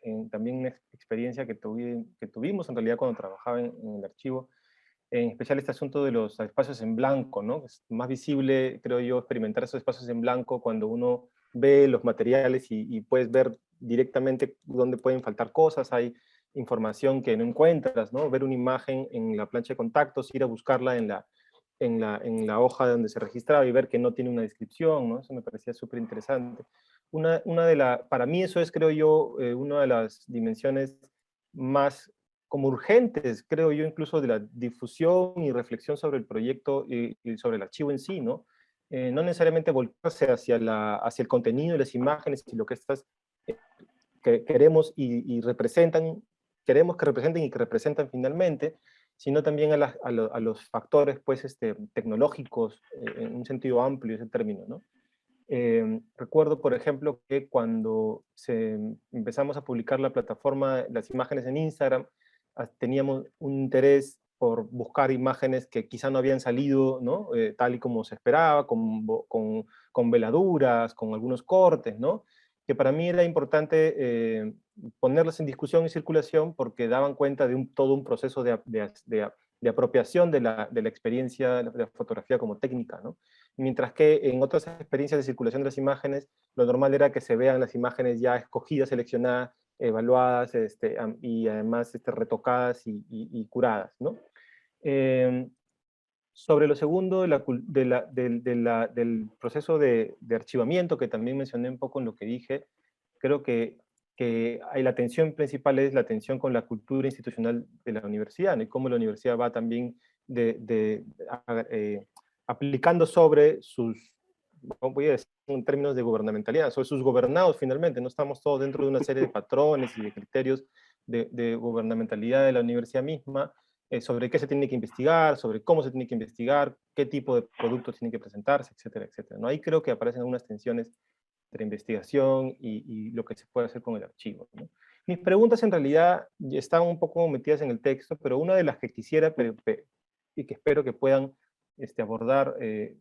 en también una experiencia que tuvimos en realidad cuando trabajaba en el archivo, en especial este asunto de los espacios en blanco, ¿no? Es más visible, creo yo, experimentar esos espacios en blanco cuando uno ve los materiales y puedes ver directamente dónde pueden faltar cosas, hay información que no encuentras, ¿no? Ver una imagen en la plancha de contactos, ir a buscarla en la hoja donde se registraba y ver que no tiene una descripción, ¿no? Eso me parecía súper interesante. Para mí eso es, creo yo, una de las dimensiones más como urgentes, creo yo, incluso de la difusión y reflexión sobre el proyecto y sobre el archivo en sí, ¿no? No necesariamente volcarse hacia el contenido de las imágenes y lo que estas que queremos y representan, queremos que representen y que representan finalmente, sino también a los factores pues, tecnológicos, en un sentido amplio ese término, ¿no? Recuerdo, por ejemplo, que cuando empezamos a publicar la plataforma, las imágenes en Instagram, teníamos un interés por buscar imágenes que quizá no habían salido, ¿no? Tal y como se esperaba, con veladuras, con algunos cortes, ¿no? Que para mí era importante ponerlas en discusión y circulación porque daban cuenta de todo un proceso de apropiación de la experiencia de la fotografía como técnica, ¿no? Mientras que en otras experiencias de circulación de las imágenes, lo normal era que se vean las imágenes ya escogidas, seleccionadas, evaluadas y además retocadas y curadas, ¿no? Sobre lo segundo del proceso de archivamiento, que también mencioné un poco en lo que dije, creo que la tensión principal es la tensión con la cultura institucional de la universidad, ¿no? Y cómo la universidad va también aplicando sobre voy a decir en términos de gubernamentalidad, sobre sus gobernados finalmente. No estamos todos dentro de una serie de patrones y de criterios de gubernamentalidad de la universidad misma, sobre qué se tiene que investigar, sobre cómo se tiene que investigar, qué tipo de productos tienen que presentarse, etcétera, etcétera, ¿no? Ahí creo que aparecen algunas tensiones entre investigación y lo que se puede hacer con el archivo, ¿no? Mis preguntas en realidad están un poco metidas en el texto, pero una de las que quisiera y que espero que puedan abordar,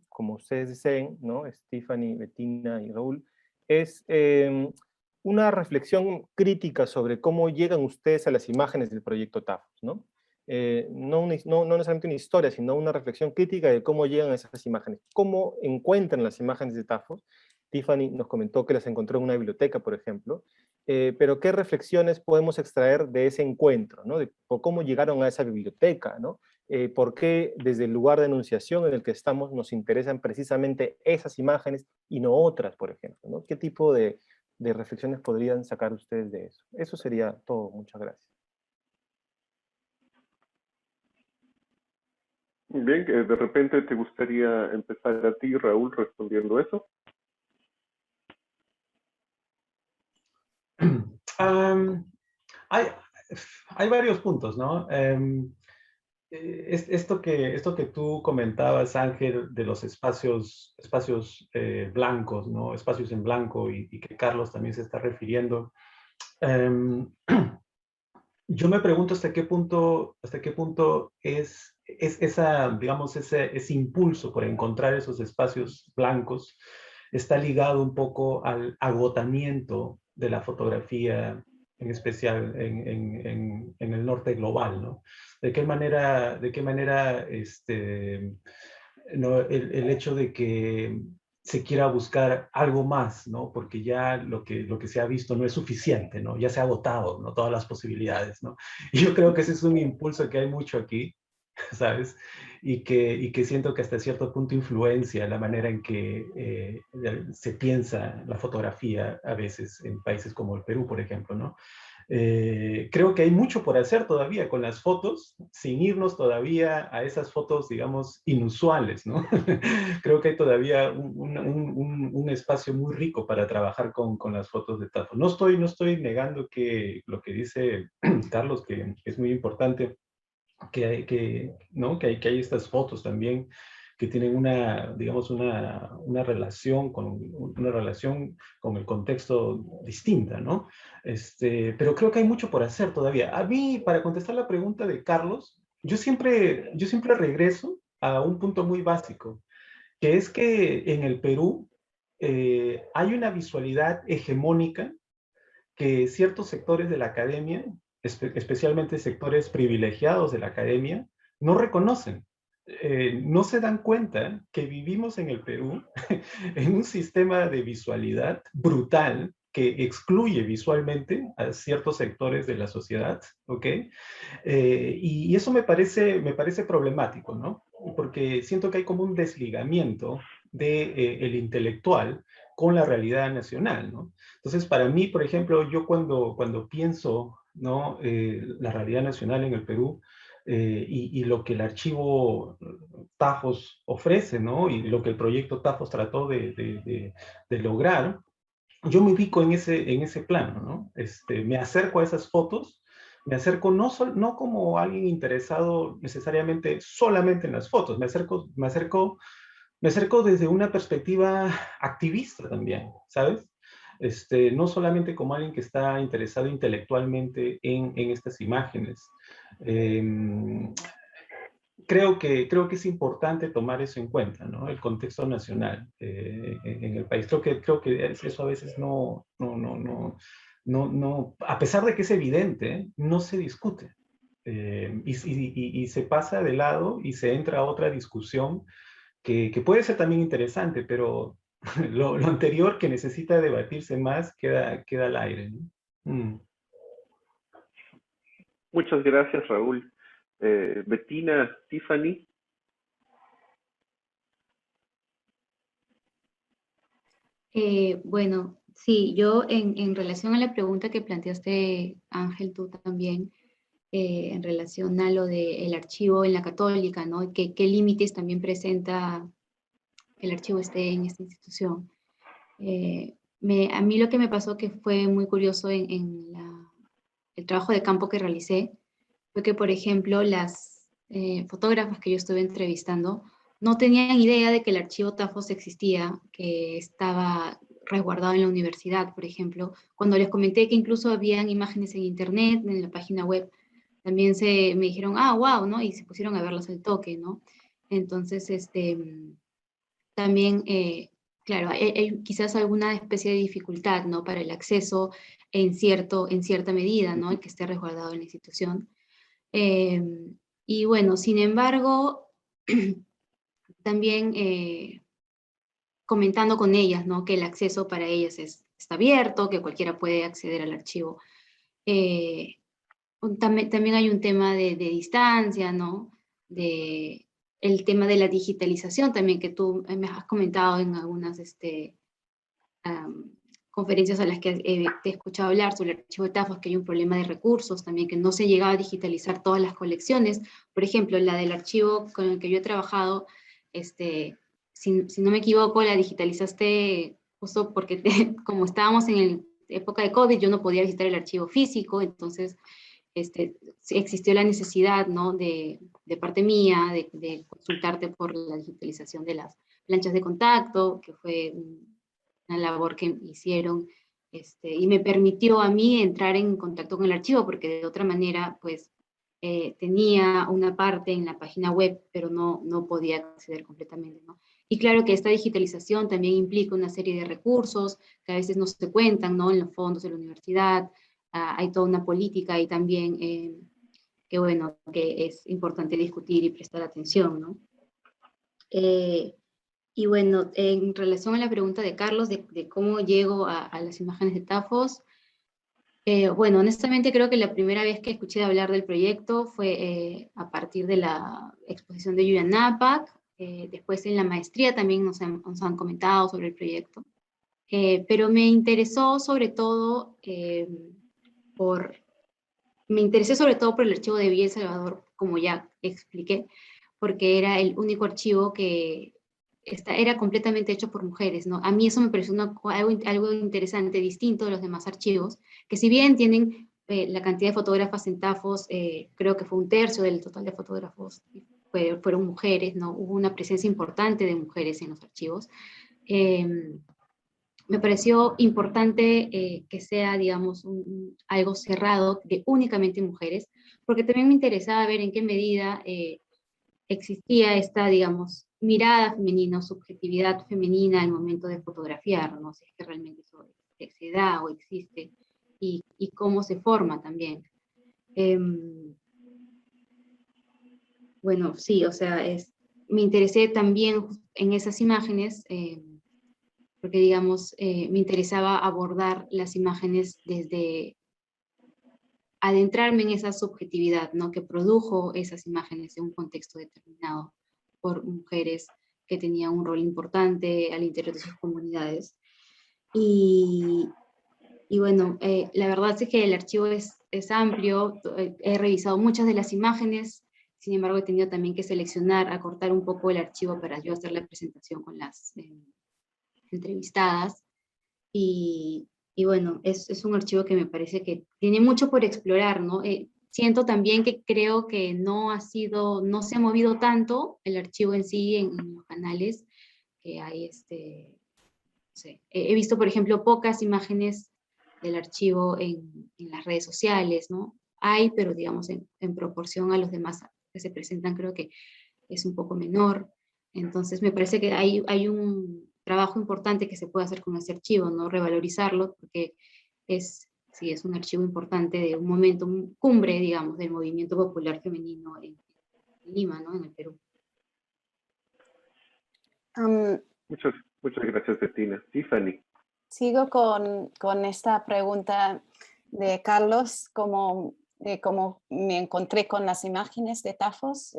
como ustedes deseen, ¿no? Stephanie, Bettina y Raúl, es una reflexión crítica sobre cómo llegan ustedes a las imágenes del proyecto TAFOS, ¿no? No necesariamente una historia, sino una reflexión crítica de cómo llegan a esas imágenes, cómo encuentran las imágenes de TAFOS. Tiffany nos comentó que las encontró en una biblioteca, por ejemplo, pero qué reflexiones podemos extraer de ese encuentro, ¿no? Por cómo llegaron a esa biblioteca, ¿no? Por qué desde el lugar de enunciación en el que estamos nos interesan precisamente esas imágenes y no otras, por ejemplo, ¿no? ¿Qué tipo de reflexiones podrían sacar ustedes de eso? Eso sería todo. Muchas gracias. Bien, de repente te gustaría empezar a ti, Raúl, respondiendo eso. Hay varios puntos, ¿no? Esto que tú comentabas, Ángel, de los espacios blancos, ¿no? Espacios en blanco y que Carlos también se está refiriendo. Yo me pregunto hasta qué punto es esa, digamos, ese impulso por encontrar esos espacios blancos está ligado un poco al agotamiento de la fotografía en especial en el norte global, ¿no? ¿De qué manera no, el hecho de que se quiera buscar algo más, ¿no? Porque ya lo que se ha visto no es suficiente, ¿no? Ya se ha agotado, ¿no? Todas las posibilidades, ¿no? Y yo creo que ese es un impulso que hay mucho aquí, ¿sabes? Y que siento que hasta cierto punto influencia la manera en que se piensa la fotografía a veces en países como el Perú, por ejemplo, ¿no? Creo que hay mucho por hacer todavía con las fotos, sin irnos todavía a esas fotos, digamos, inusuales, ¿no? Creo que hay todavía un espacio muy rico para trabajar con las fotos de TAFO. No estoy negando que lo que dice Carlos, que es muy importante, ¿no? que hay estas fotos también que tienen digamos, una relación con el contexto distinta, ¿no? Pero creo que hay mucho por hacer todavía. A mí, para contestar la pregunta de Carlos, yo siempre regreso a un punto muy básico, que es que en el Perú hay una visualidad hegemónica que ciertos sectores de la academia, especialmente sectores privilegiados de la academia, no reconocen. No se dan cuenta que vivimos en el Perú en un sistema de visualidad brutal que excluye visualmente a ciertos sectores de la sociedad, ¿ok? Y eso me parece problemático, ¿no? Porque siento que hay como un desligamiento del intelectual con la realidad nacional, ¿no? Entonces, para mí, por ejemplo, yo cuando pienso, ¿no? La realidad nacional en el Perú y lo que el archivo Tafos ofrece, ¿no? Y lo que el proyecto Tafos trató de lograr, yo me ubico en ese plano, ¿no? Me acerco a esas fotos, me acerco no como alguien interesado necesariamente solamente en las fotos, me acerco desde una perspectiva activista también, ¿sabes? No solamente como alguien que está interesado intelectualmente en estas imágenes. Creo que es importante tomar eso en cuenta, ¿no? El contexto nacional en el país. Creo que eso a veces no, a pesar de que es evidente, no se discute. Y se pasa de lado y se entra a otra discusión que puede ser también interesante, pero lo anterior que necesita debatirse más queda al aire, ¿no? Muchas gracias, Raúl. Bettina, Tiffany. Bueno, sí, yo en relación a la pregunta que planteaste, Ángel, tú también, en relación a lo del archivo en la Católica, ¿no? ¿Qué límites también presenta que el archivo esté en esta institución? A mí lo que me pasó que fue muy curioso el trabajo de campo que realicé fue que, por ejemplo, las fotógrafas que yo estuve entrevistando no tenían idea de que el archivo Tafos existía, que estaba resguardado en la universidad, por ejemplo. Cuando les comenté que incluso habían imágenes en internet, en la página web, también me dijeron, ah, wow, ¿no? Y se pusieron a verlas al toque, ¿no? Entonces, también, claro, hay quizás alguna especie de dificultad, ¿no? Para el acceso en cierta medida, ¿no? Que esté resguardado en la institución. Eh, y bueno, sin embargo, también comentando con ellas, ¿no? Que el acceso para ellas está abierto, que cualquiera puede acceder al archivo. Eh, también hay un tema de distancia, ¿no? El tema de la digitalización también que tú me has comentado en algunas conferencias a las que te he escuchado hablar sobre el archivo de Tafos, que hay un problema de recursos también, que no se llegaba a digitalizar todas las colecciones. Por ejemplo, la del archivo con el que yo he trabajado, si no me equivoco, la digitalizaste justo porque como estábamos en la época de COVID, yo no podía visitar el archivo físico, entonces existió la necesidad, ¿no? de parte mía, de consultarte por la digitalización de las planchas de contacto, que fue una labor que hicieron, y me permitió a mí entrar en contacto con el archivo, porque de otra manera, pues, tenía una parte en la página web, pero no podía acceder completamente, ¿no? Y claro que esta digitalización también implica una serie de recursos que a veces no se cuentan, ¿no? En los fondos de la universidad, hay toda una política ahí también que, bueno, que es importante discutir y prestar atención, ¿no? Y bueno, en relación a la pregunta de Carlos de cómo llego a las imágenes de Tafos, bueno, honestamente creo que la primera vez que escuché hablar del proyecto fue a partir de la exposición de Julian Napak. Después en la maestría también nos han comentado sobre el proyecto. Pero me interesó sobre todo me interesé sobre todo por el archivo de Villa El Salvador, como ya expliqué, porque era el único archivo que era completamente hecho por mujeres, ¿no? A mí eso me pareció algo interesante, distinto de los demás archivos, que si bien tienen la cantidad de fotógrafas en Tafos, creo que fue 1/3 del total de fotógrafos, fueron mujeres, ¿no? Hubo una presencia importante de mujeres en los archivos. Me pareció importante que sea, digamos, algo cerrado de únicamente mujeres, porque también me interesaba ver en qué medida existía esta, digamos, mirada femenina, subjetividad femenina al momento de fotografiar, no sé si es que realmente eso se da o existe, y cómo se forma también. Bueno, sí, o sea, me interesé también en esas imágenes, porque, digamos, me interesaba abordar las imágenes desde adentrarme en esa subjetividad, ¿no? Que produjo esas imágenes en un contexto determinado por mujeres que tenían un rol importante al interior de sus comunidades. Y bueno, la verdad es que el archivo es amplio, he revisado muchas de las imágenes, sin embargo he tenido también que seleccionar, acortar un poco el archivo para yo hacer la presentación con las entrevistadas. Y bueno, es un archivo que me parece que tiene mucho por explorar, ¿no? Siento también que creo que no se ha movido tanto el archivo en sí en los canales, que hay no sé, he visto, por ejemplo, pocas imágenes del archivo en las redes sociales, ¿no? Hay, pero digamos, en proporción a los demás que se presentan, creo que es un poco menor. Entonces me parece que hay un trabajo importante que se puede hacer con ese archivo, ¿no? Revalorizarlo, porque sí, es un archivo importante de un momento, un cumbre, digamos, del movimiento popular femenino en Lima, ¿no? En el Perú. Muchas gracias, Bettina. Tiffany. Sigo con esta pregunta de Carlos, como me encontré con las imágenes de Tafos.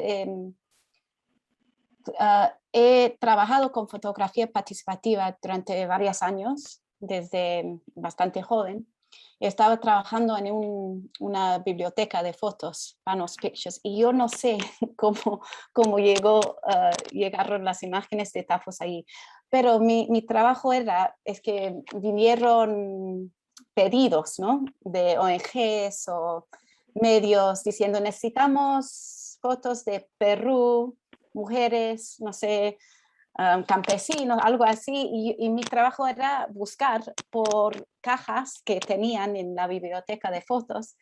He trabajado con fotografía participativa durante varios años, desde bastante joven. Estaba trabajando en una biblioteca de fotos, Panos Pictures, y yo no sé cómo llegaron las imágenes de Tafos ahí, pero mi trabajo es que vinieron pedidos, ¿no? De ONGs o medios diciendo necesitamos fotos de Perú, mujeres, no sé, campesinos, algo así, y mi trabajo era buscar por cajas que tenían en la biblioteca de fotos,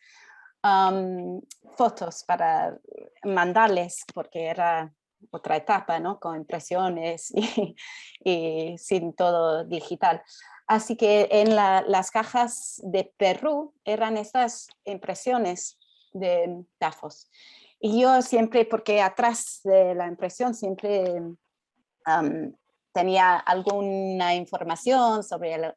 fotos para mandarles, porque era otra etapa, ¿no? Con impresiones y sin todo digital. Así que en las cajas de Perú eran estas impresiones de Tafos. Y yo siempre, porque atrás de la impresión siempre tenía alguna información sobre el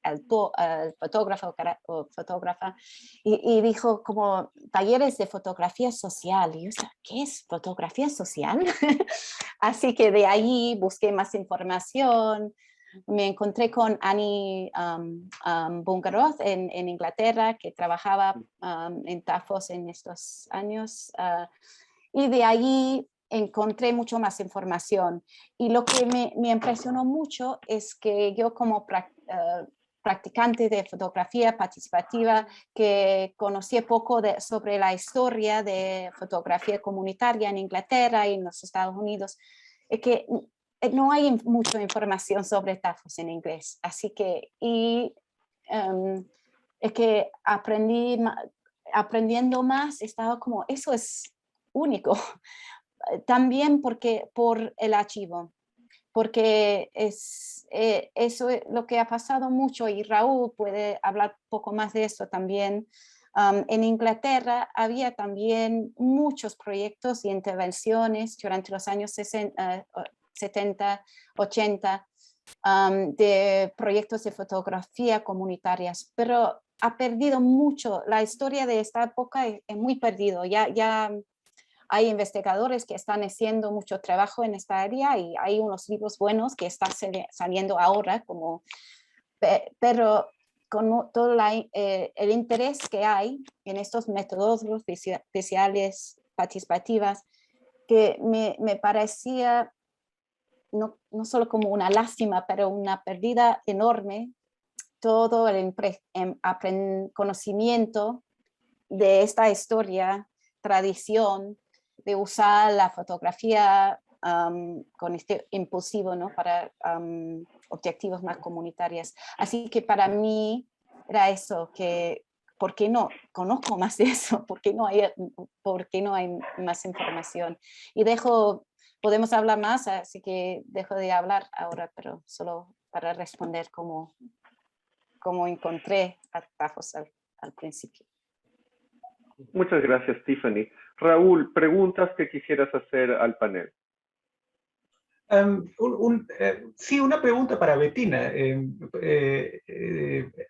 fotógrafo o fotógrafa y dijo como talleres de fotografía social. Y yo decía, ¿qué es fotografía social? Así que de ahí busqué más información. Me encontré con Annie Bungaroth en Inglaterra, que trabajaba en Tafos en estos años. Y de ahí encontré mucho más información. Y lo que me impresionó mucho es que yo como practicante de fotografía participativa, que conocí poco sobre la historia de fotografía comunitaria en Inglaterra y en los Estados Unidos, es que no hay mucha información sobre Tafos en inglés. Así que, es que aprendiendo más, estaba como, eso es único. También por el archivo, porque eso es lo que ha pasado mucho y Raúl puede hablar un poco más de eso también. En Inglaterra había también muchos proyectos y intervenciones durante los años 70, 80, de proyectos de fotografía comunitarias, pero ha perdido mucho. La historia de esta época es muy perdido. Ya hay investigadores que están haciendo mucho trabajo en esta área y hay unos libros buenos que están saliendo ahora, pero con todo el interés que hay en estos métodos visuales participativas, que me parecía no solo como una lástima, pero una pérdida enorme, todo el conocimiento de esta historia, tradición, de usar la fotografía con este impulsivo, ¿no? Para objetivos más comunitarios. Así que para mí era eso, que ¿por qué no conozco más de eso? ¿Por qué no hay más información? Y podemos hablar más, así que dejo de hablar ahora, pero solo para responder cómo encontré a Tafos al principio. Muchas gracias, Tiffany. Raúl, preguntas que quisieras hacer al panel. Sí, una pregunta para Bettina.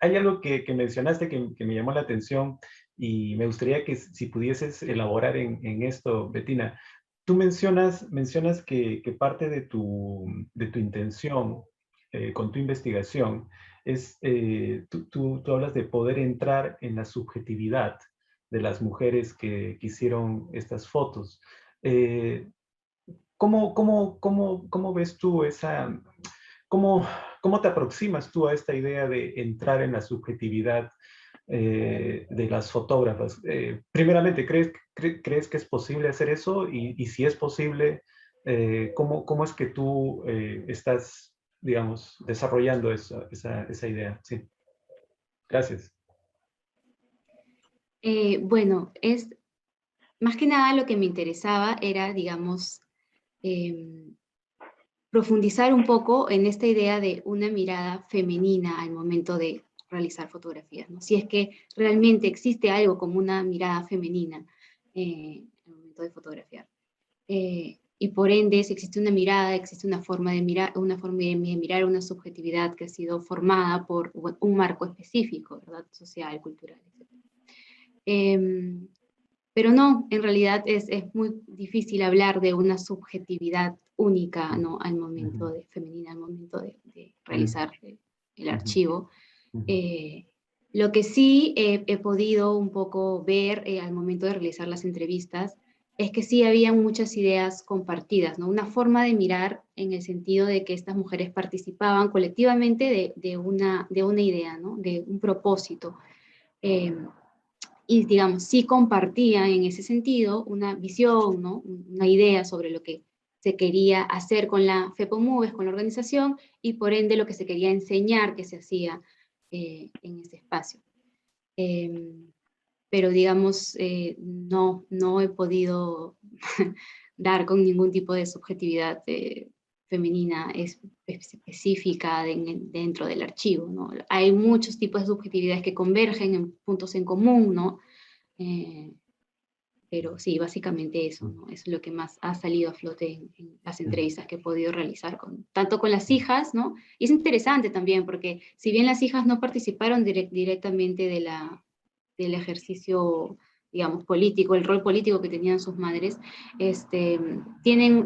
Hay algo que mencionaste que me llamó la atención y me gustaría que si pudieses elaborar en esto, Bettina. Tú mencionas que parte de tu intención con tu investigación es, tú hablas de poder entrar en la subjetividad de las mujeres que hicieron estas fotos. ¿Cómo ves tú esa, cómo te aproximas tú a esta idea de entrar en la subjetividad de las fotógrafas? Primeramente, ¿crees que es posible hacer eso? Y si es posible, ¿cómo es que tú estás, digamos, desarrollando esa idea? Sí. Gracias. Bueno, más que nada lo que me interesaba era, digamos, profundizar un poco en esta idea de una mirada femenina al momento de realizar fotografías, ¿no? Si es que realmente existe algo como una mirada femenina al momento de fotografiar. Y por ende, si existe una mirada, existe una forma de mirar, una subjetividad que ha sido formada por un marco específico, ¿verdad? Social, cultural, etc. Pero no, en realidad es muy difícil hablar de una subjetividad única, ¿no? Al momento femenina, al momento de realizar el archivo. Lo que sí he podido un poco ver al momento de realizar las entrevistas es que sí había muchas ideas compartidas, ¿no? Una forma de mirar en el sentido de que estas mujeres participaban colectivamente de una idea, ¿no? De un propósito. Y digamos, sí compartían en ese sentido una visión, ¿no? Una idea sobre lo que se quería hacer con la FEPOMUVES, con la organización, y por ende lo que se quería enseñar que se hacía en ese espacio. Pero digamos, no he podido dar con ningún tipo de subjetividad femenina específica dentro del archivo, ¿no? Hay muchos tipos de subjetividades que convergen en puntos en común, ¿no? Pero sí, básicamente eso, ¿no? Es lo que más ha salido a flote en las entrevistas que he podido realizar, tanto con las hijas, ¿no? Y es interesante también, porque si bien las hijas no participaron directamente del ejercicio, digamos, político, el rol político que tenían sus madres,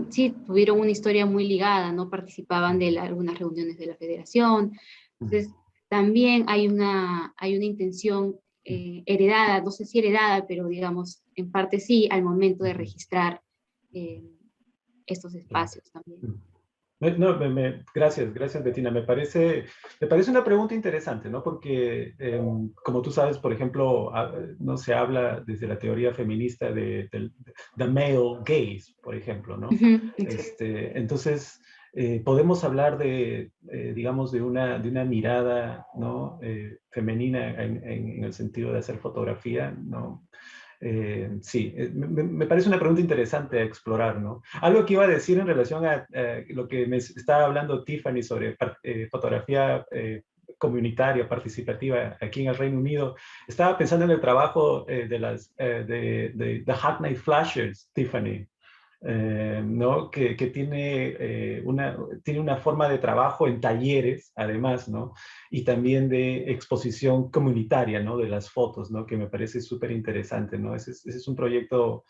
sí tuvieron una historia muy ligada, ¿no? Participaban de algunas reuniones de la federación. Entonces, también hay una intención heredada, no sé si heredada, pero digamos, en parte sí, al momento de registrar estos espacios también. No, gracias Bettina. Me parece una pregunta interesante, ¿no? Porque, como tú sabes, por ejemplo, no se habla desde la teoría feminista de the male gaze, por ejemplo, ¿no? Entonces, podemos hablar digamos, de una mirada, ¿no? Femenina en el sentido de hacer fotografía, ¿no? Sí, me parece una pregunta interesante a explorar, ¿no? Algo que iba a decir en relación a lo que me estaba hablando Tiffany sobre fotografía comunitaria, participativa aquí en el Reino Unido. Estaba pensando en el trabajo de The Hackney Flashers, Tiffany, ¿no? Que tiene, tiene una forma de trabajo en talleres, además, ¿no? Y también de exposición comunitaria, ¿no? De las fotos, ¿no? Que me parece súper interesante, ¿no? Ese es un proyecto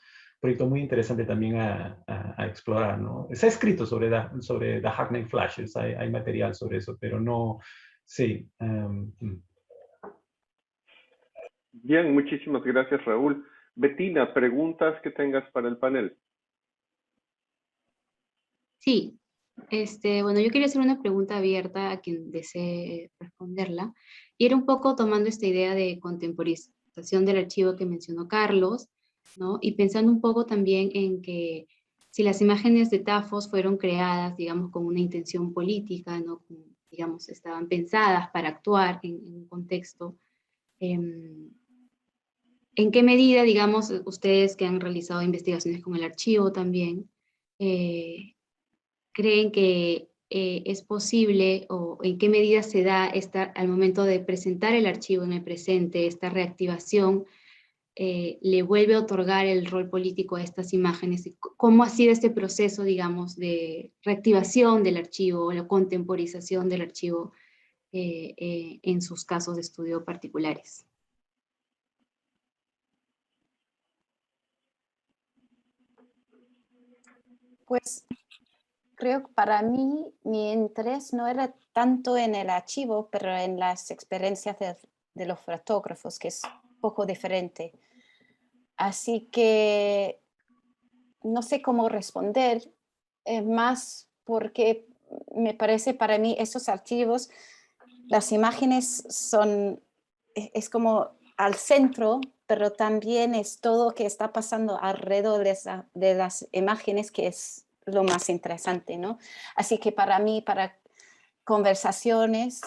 muy interesante también a explorar, ¿no? Se ha escrito sobre The Hackney Flashes, hay material sobre eso, pero no, sí. Bien, muchísimas gracias, Raúl. Bettina, preguntas que tengas para el panel. Sí, bueno, yo quería hacer una pregunta abierta a quien desee responderla, y era un poco tomando esta idea de contemporización del archivo que mencionó Carlos, ¿no? Y pensando un poco también en que si las imágenes de Tafos fueron creadas, digamos, con una intención política, ¿no? Digamos, estaban pensadas para actuar en un contexto, ¿en qué medida, digamos, ustedes que han realizado investigaciones con el archivo también, creen que es posible o en qué medida se da al momento de presentar el archivo en el presente, esta reactivación le vuelve a otorgar el rol político a estas imágenes? ¿Cómo ha sido este proceso, digamos, de reactivación del archivo o la contemporización del archivo en sus casos de estudio particulares? Pues creo que para mí mi interés no era tanto en el archivo, pero en las experiencias de los fotógrafos, que es un poco diferente. Así que no sé cómo responder, más porque me parece para mí esos archivos, las imágenes son, es como al centro, pero también es todo que está pasando alrededor de las imágenes que es lo más interesante, ¿no? Así que para mí, para conversaciones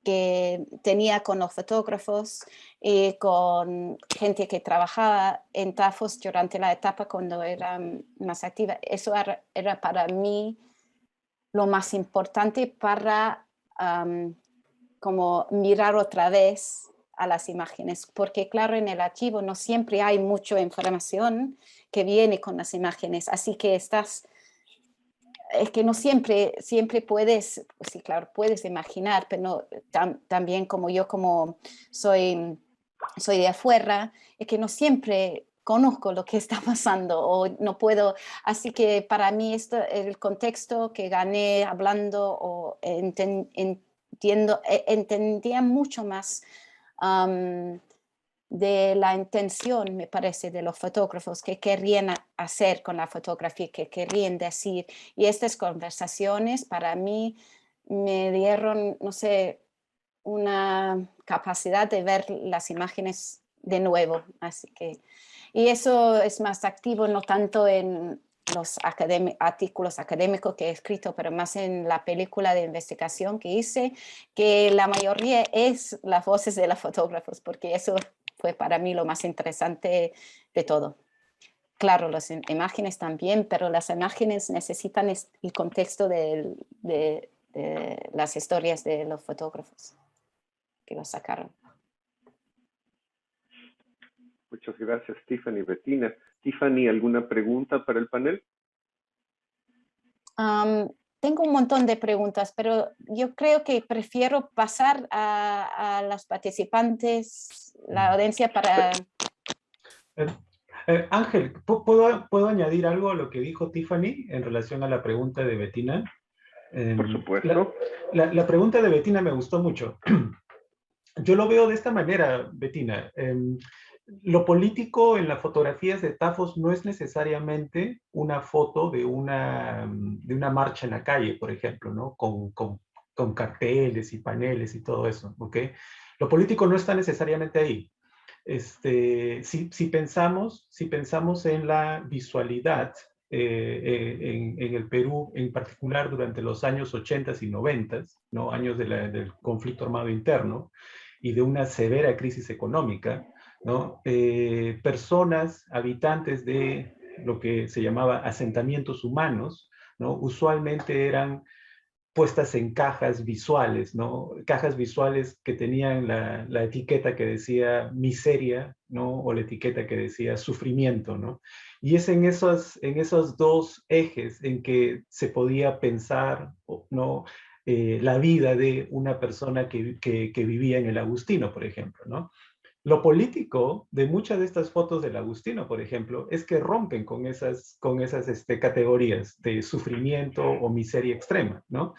que tenía con los fotógrafos y con gente que trabajaba en Tafos durante la etapa cuando era más activa, eso era para mí lo más importante para como mirar otra vez a las imágenes, porque claro, en el archivo no siempre hay mucha información que viene con las imágenes, así que es que no siempre puedes, sí, claro, puedes imaginar, pero no, también como yo, como soy de afuera, es que no siempre conozco lo que está pasando o no puedo, así que para mí el contexto que gané hablando o entendía mucho más de la intención, me parece, de los fotógrafos, que querían hacer con la fotografía, que querían decir. Y estas conversaciones para mí me dieron, no sé, una capacidad de ver las imágenes de nuevo. Así que, y eso es más activo, no tanto en los artículos académicos que he escrito, pero más en la película de investigación que hice, que la mayoría es las voces de los fotógrafos, porque eso fue para mí lo más interesante de todo. Claro, las imágenes también, pero las imágenes necesitan el contexto de las historias de los fotógrafos que lo sacaron. Muchas gracias, Tiffany. Bettina. Tiffany, ¿alguna pregunta para el panel? Tengo un montón de preguntas, pero yo creo que prefiero pasar a los participantes, la audiencia para... Ángel, ¿puedo añadir algo a lo que dijo Tiffany en relación a la pregunta de Bettina? Por supuesto. La pregunta de Bettina me gustó mucho. Yo lo veo de esta manera, Bettina. Lo político en las fotografías de Tafos no es necesariamente una foto de una marcha en la calle, por ejemplo, ¿no? Con carteles y paneles y todo eso, ¿ok? Lo político no está necesariamente ahí. Si pensamos en la visualidad en el Perú, en particular durante los años 80 y 90, ¿no? Años del conflicto armado interno y de una severa crisis económica, ¿no? Personas, habitantes de lo que se llamaba asentamientos humanos, ¿no? Usualmente eran puestas en cajas visuales, ¿no? Cajas visuales que tenían la etiqueta que decía miseria, ¿no? O la etiqueta que decía sufrimiento, ¿no? Y es en esos dos ejes en que se podía pensar, ¿no? La vida de una persona que vivía en el Agustino, por ejemplo, ¿no? Lo político de muchas de estas fotos del Agustino, por ejemplo, es que rompen con esas categorías de sufrimiento o miseria extrema, ¿no?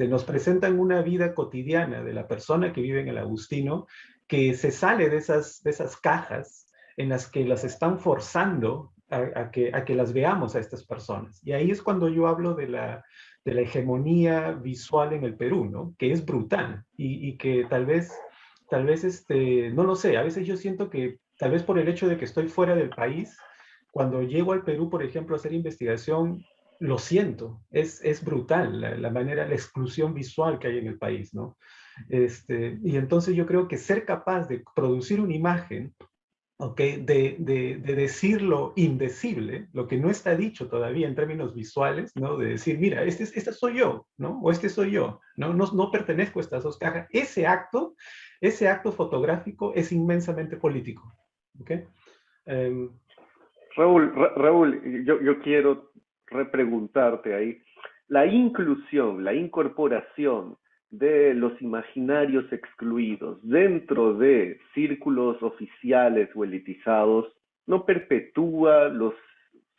Nos presentan una vida cotidiana de la persona que vive en el Agustino que se sale de esas cajas en las que las están forzando a que las veamos a estas personas. Y ahí es cuando yo hablo de la hegemonía visual en el Perú, ¿no? Que es brutal y que tal vez, no lo sé, a veces yo siento que tal vez por el hecho de que estoy fuera del país, cuando llego al Perú, por ejemplo, a hacer investigación, lo siento, es brutal la manera, la exclusión visual que hay en el país, ¿no? Y entonces yo creo que ser capaz de producir una imagen, ¿ok? De decir lo indecible, lo que no está dicho todavía en términos visuales, ¿no? De decir, mira, este soy yo, ¿no? O este soy yo, ¿no? No pertenezco a estas dos cajas. Ese acto fotográfico es inmensamente político, ¿ok? Um, Raúl, yo quiero repreguntarte ahí. La inclusión, la incorporación de los imaginarios excluidos dentro de círculos oficiales o elitizados no perpetúa los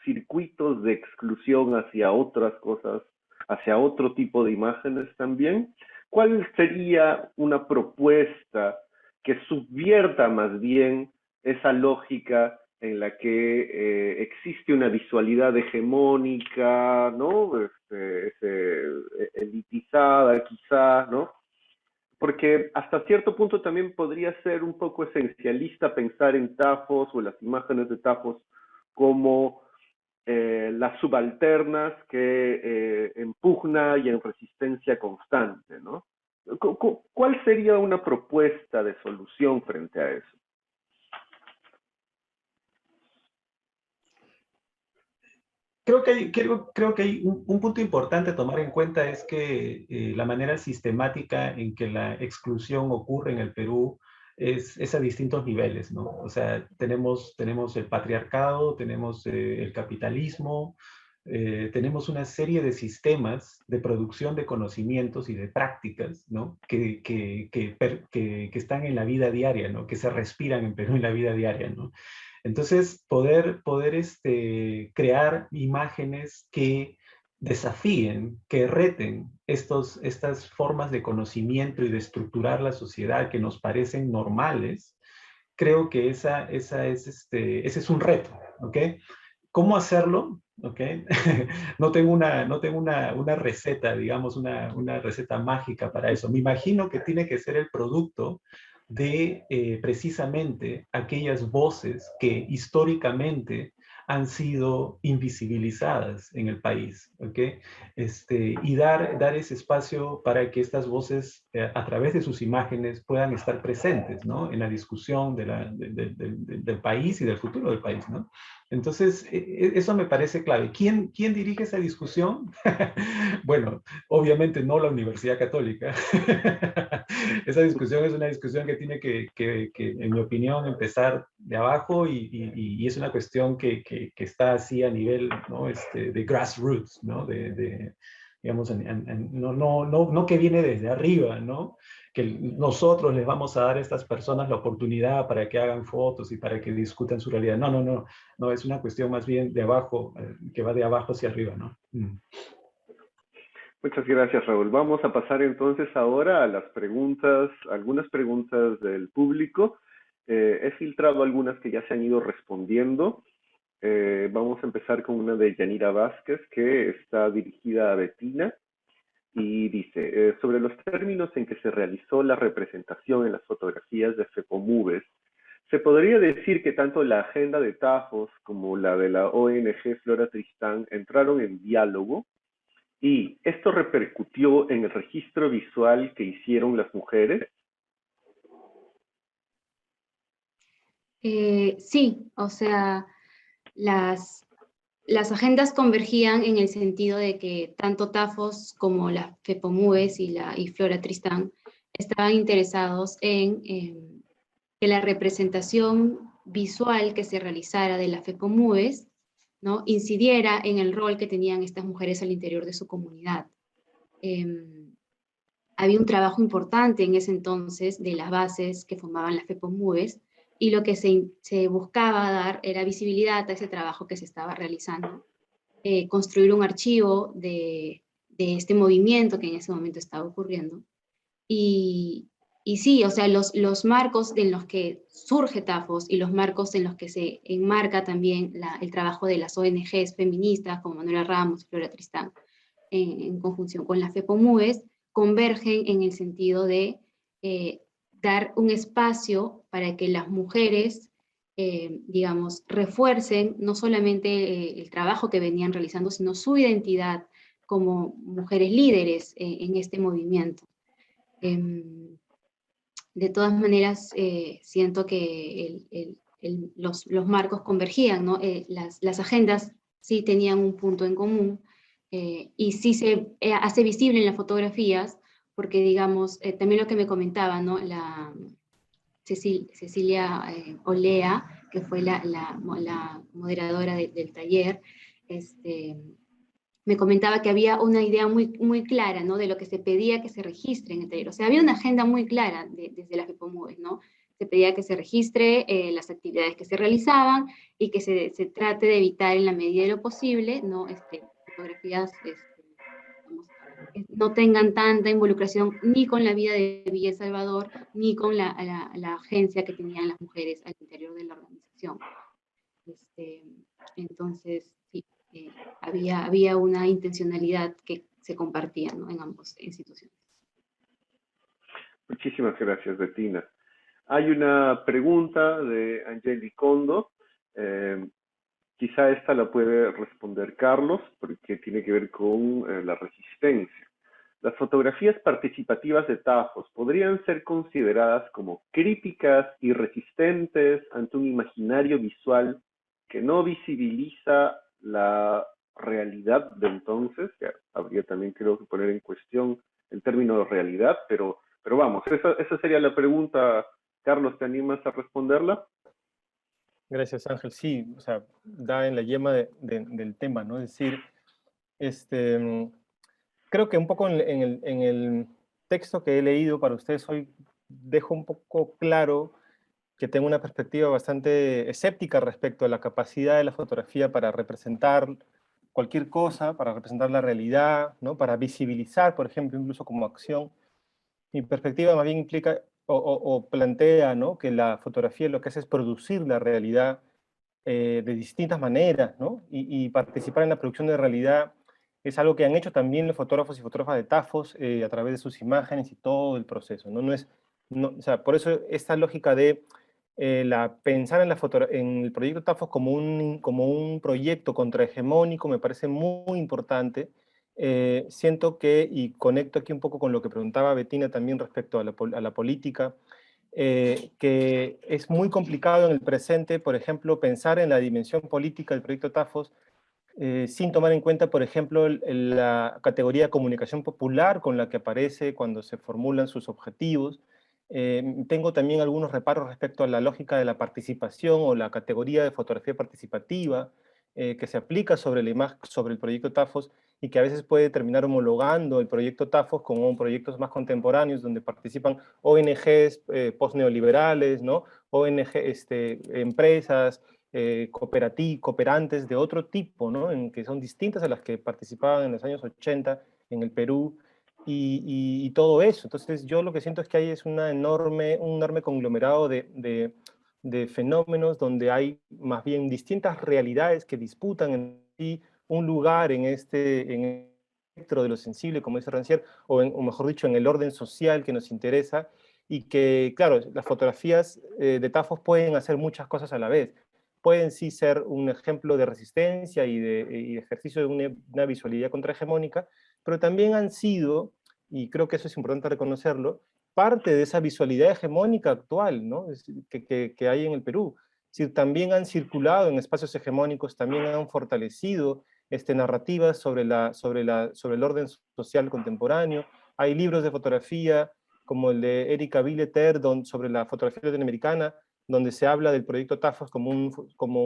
circuitos de exclusión hacia otras cosas, hacia otro tipo de imágenes también. ¿Cuál sería una propuesta que subvierta más bien esa lógica en la que existe una visualidad hegemónica, ¿no? Elitizada quizá, ¿no? Porque hasta cierto punto también podría ser un poco esencialista pensar en Tafos o en las imágenes de Tafos como las subalternas que en pugna y en resistencia constante, ¿no? ¿Cuál sería una propuesta de solución frente a eso? Creo que hay un punto importante a tomar en cuenta es que la manera sistemática en que la exclusión ocurre en el Perú es a distintos niveles, ¿no? O sea, tenemos el patriarcado, tenemos el capitalismo, tenemos una serie de sistemas de producción de conocimientos y de prácticas, ¿no? Que están en la vida diaria, ¿no? Que se respiran en Perú en la vida diaria, ¿no? Entonces, poder crear imágenes que desafíen, que reten estas formas de conocimiento y de estructurar la sociedad que nos parecen normales, creo que ese es un reto, ¿ok? ¿Cómo hacerlo? ¿Ok? No tengo una receta, digamos, una receta mágica para eso. Me imagino que tiene que ser el producto de precisamente aquellas voces que históricamente han sido invisibilizadas en el país, ¿ok? Y dar ese espacio para que estas voces, a través de sus imágenes, puedan estar presentes, ¿no? En la discusión del país y del futuro del país, ¿no? Entonces, eso me parece clave. ¿Quién dirige esa discusión? Bueno, obviamente no la Universidad Católica. Esa discusión es una discusión que tiene en mi opinión, empezar de abajo y es una cuestión que está así a nivel, ¿no? De grassroots, ¿no? Digamos, no que viene desde arriba, ¿no? Que nosotros les vamos a dar a estas personas la oportunidad para que hagan fotos y para que discutan su realidad. No, es una cuestión más bien de abajo, que va de abajo hacia arriba, ¿no? Muchas gracias, Raúl. Vamos a pasar entonces ahora a las preguntas, algunas preguntas del público. He filtrado algunas que ya se han ido respondiendo. Vamos a empezar con una de Yanira Vázquez, que está dirigida a Betina, y dice, sobre los términos en que se realizó la representación en las fotografías de FEPOMUVES, ¿se podría decir que tanto la agenda de Tafos como la de la ONG Flora Tristán entraron en diálogo? ¿Y esto repercutió en el registro visual que hicieron las mujeres? Sí, o sea, las agendas convergían en el sentido de que tanto Tafos como las FEPOMUES y Flora Tristán estaban interesados en que la representación visual que se realizara de las FEPOMUES, ¿no?, incidiera en el rol que tenían estas mujeres al interior de su comunidad. Había un trabajo importante en ese entonces de las bases que formaban las FEPOMUES, y lo que se buscaba dar era visibilidad a ese trabajo que se estaba realizando, construir un archivo de este movimiento que en ese momento estaba ocurriendo. Y sí, o sea, los marcos en los que surge Tafos y los marcos en los que se enmarca también el trabajo de las ONGs feministas como Manuela Ramos y Flora Tristán, en conjunción con las FEPOMUES, convergen en el sentido de dar un espacio para que las mujeres, digamos, refuercen no solamente el trabajo que venían realizando, sino su identidad como mujeres líderes en este movimiento. De todas maneras, siento que los marcos convergían, ¿no? Las agendas sí tenían un punto en común, y sí se hace visible en las fotografías, porque digamos, también lo que me comentaba, ¿no?, la Cecilia Olea, que fue la moderadora del taller, me comentaba que había una idea muy, muy clara, ¿no?, de lo que se pedía que se registre en el taller. O sea, había una agenda muy clara desde las FEPOMUES, ¿no? Se pedía que se registre las actividades que se realizaban y que se trate de evitar en la medida de lo posible, ¿no?, fotografías no tengan tanta involucración ni con la vida de Villa El Salvador, ni con la agencia que tenían las mujeres al interior de la organización. Entonces, sí, había una intencionalidad que se compartía, ¿no?, en ambas instituciones. Muchísimas gracias, Bettina. Hay una pregunta de Angeli Kondo. Quizá esta la puede responder Carlos, porque tiene que ver con la resistencia. Las fotografías participativas de Tafos podrían ser consideradas como críticas y resistentes ante un imaginario visual que no visibiliza la realidad de entonces. Ya habría también, creo, que poner en cuestión el término realidad, pero vamos, esa sería la pregunta. Carlos, ¿te animas a responderla? Gracias, Ángel. Sí, o sea, da en la yema del tema, ¿no? Es decir, creo que un poco en el texto que he leído para ustedes hoy dejo un poco claro que tengo una perspectiva bastante escéptica respecto a la capacidad de la fotografía para representar cualquier cosa, para representar la realidad, ¿no?, para visibilizar, por ejemplo, incluso como acción. Mi perspectiva más bien implica o plantea, ¿no?, que la fotografía lo que hace es producir la realidad de distintas maneras, ¿no? Y participar en la producción de realidad es algo que han hecho también los fotógrafos y fotógrafas de Tafos a través de sus imágenes y todo el proceso, ¿no? O sea, por eso esta lógica de pensar en el proyecto Tafos como un proyecto contrahegemónico me parece muy importante. Siento que, y conecto aquí un poco con lo que preguntaba Bettina también respecto a la política, que es muy complicado en el presente, por ejemplo, pensar en la dimensión política del proyecto Tafos sin tomar en cuenta, por ejemplo, la categoría de comunicación popular con la que aparece cuando se formulan sus objetivos. Tengo también algunos reparos respecto a la lógica de la participación o la categoría de fotografía participativa que se aplica sobre el proyecto Tafos y que a veces puede terminar homologando el proyecto Tafos con proyectos más contemporáneos donde participan ONGs post-neoliberales, ¿no? Empresas, cooperantes de otro tipo, ¿no?, que son distintas a las que participaban en los años 80 en el Perú y todo eso. Entonces yo lo que siento es que hay un enorme conglomerado de fenómenos donde hay más bien distintas realidades que disputan en sí un lugar en el espectro de lo sensible, como dice Rancière, o mejor dicho, en el orden social que nos interesa, y que, claro, las fotografías de Tafos pueden hacer muchas cosas a la vez. Pueden sí ser un ejemplo de resistencia y de ejercicio de una visualidad contrahegemónica, pero también han sido, y creo que eso es importante reconocerlo, parte de esa visualidad hegemónica actual, ¿no?, que hay en el Perú. Es decir, también han circulado en espacios hegemónicos, también han fortalecido narrativas sobre el orden social contemporáneo. Hay libros de fotografía, como el de Erika Billeter, sobre la fotografía latinoamericana, donde se habla del proyecto TAFOS como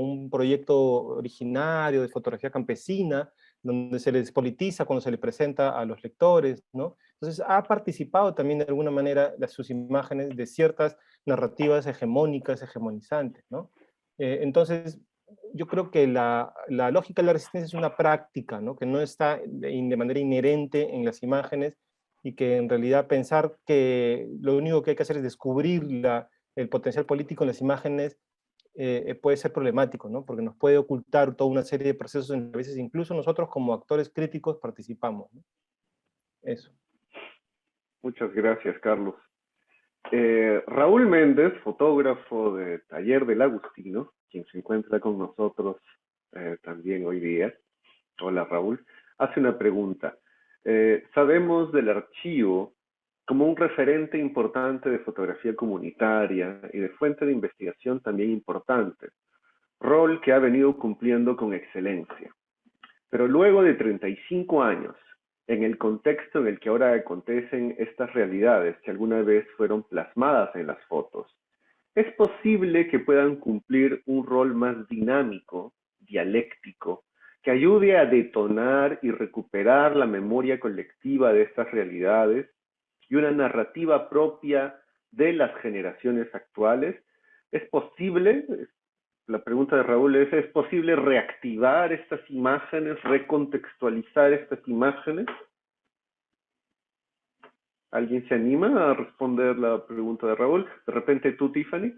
un proyecto originario de fotografía campesina, donde se les politiza cuando se le presenta a los lectores, ¿no? Entonces ha participado también de alguna manera sus imágenes de ciertas narrativas hegemónicas, hegemonizantes, ¿no? Entonces, yo creo que la lógica de la resistencia es una práctica, ¿no? Que no está de manera inherente en las imágenes, y que en realidad pensar que lo único que hay que hacer es descubrir el potencial político en las imágenes puede ser problemático, ¿no? Porque nos puede ocultar toda una serie de procesos en que a veces incluso nosotros como actores críticos participamos, ¿no? Eso. Muchas gracias, Carlos. Raúl Méndez, fotógrafo de Taller del Agustino, quien se encuentra con nosotros también hoy día. Hola, Raúl. Hace una pregunta. Sabemos del archivo como un referente importante de fotografía comunitaria y de fuente de investigación también importante, rol que ha venido cumpliendo con excelencia. Pero luego de 35 años, en el contexto en el que ahora acontecen estas realidades que alguna vez fueron plasmadas en las fotos, ¿es posible que puedan cumplir un rol más dinámico, dialéctico, que ayude a detonar y recuperar la memoria colectiva de estas realidades y una narrativa propia de las generaciones actuales? ¿Es posible? La pregunta de Raúl ¿es posible reactivar estas imágenes, recontextualizar estas imágenes? ¿Alguien se anima a responder la pregunta de Raúl? De repente tú, Tiffany.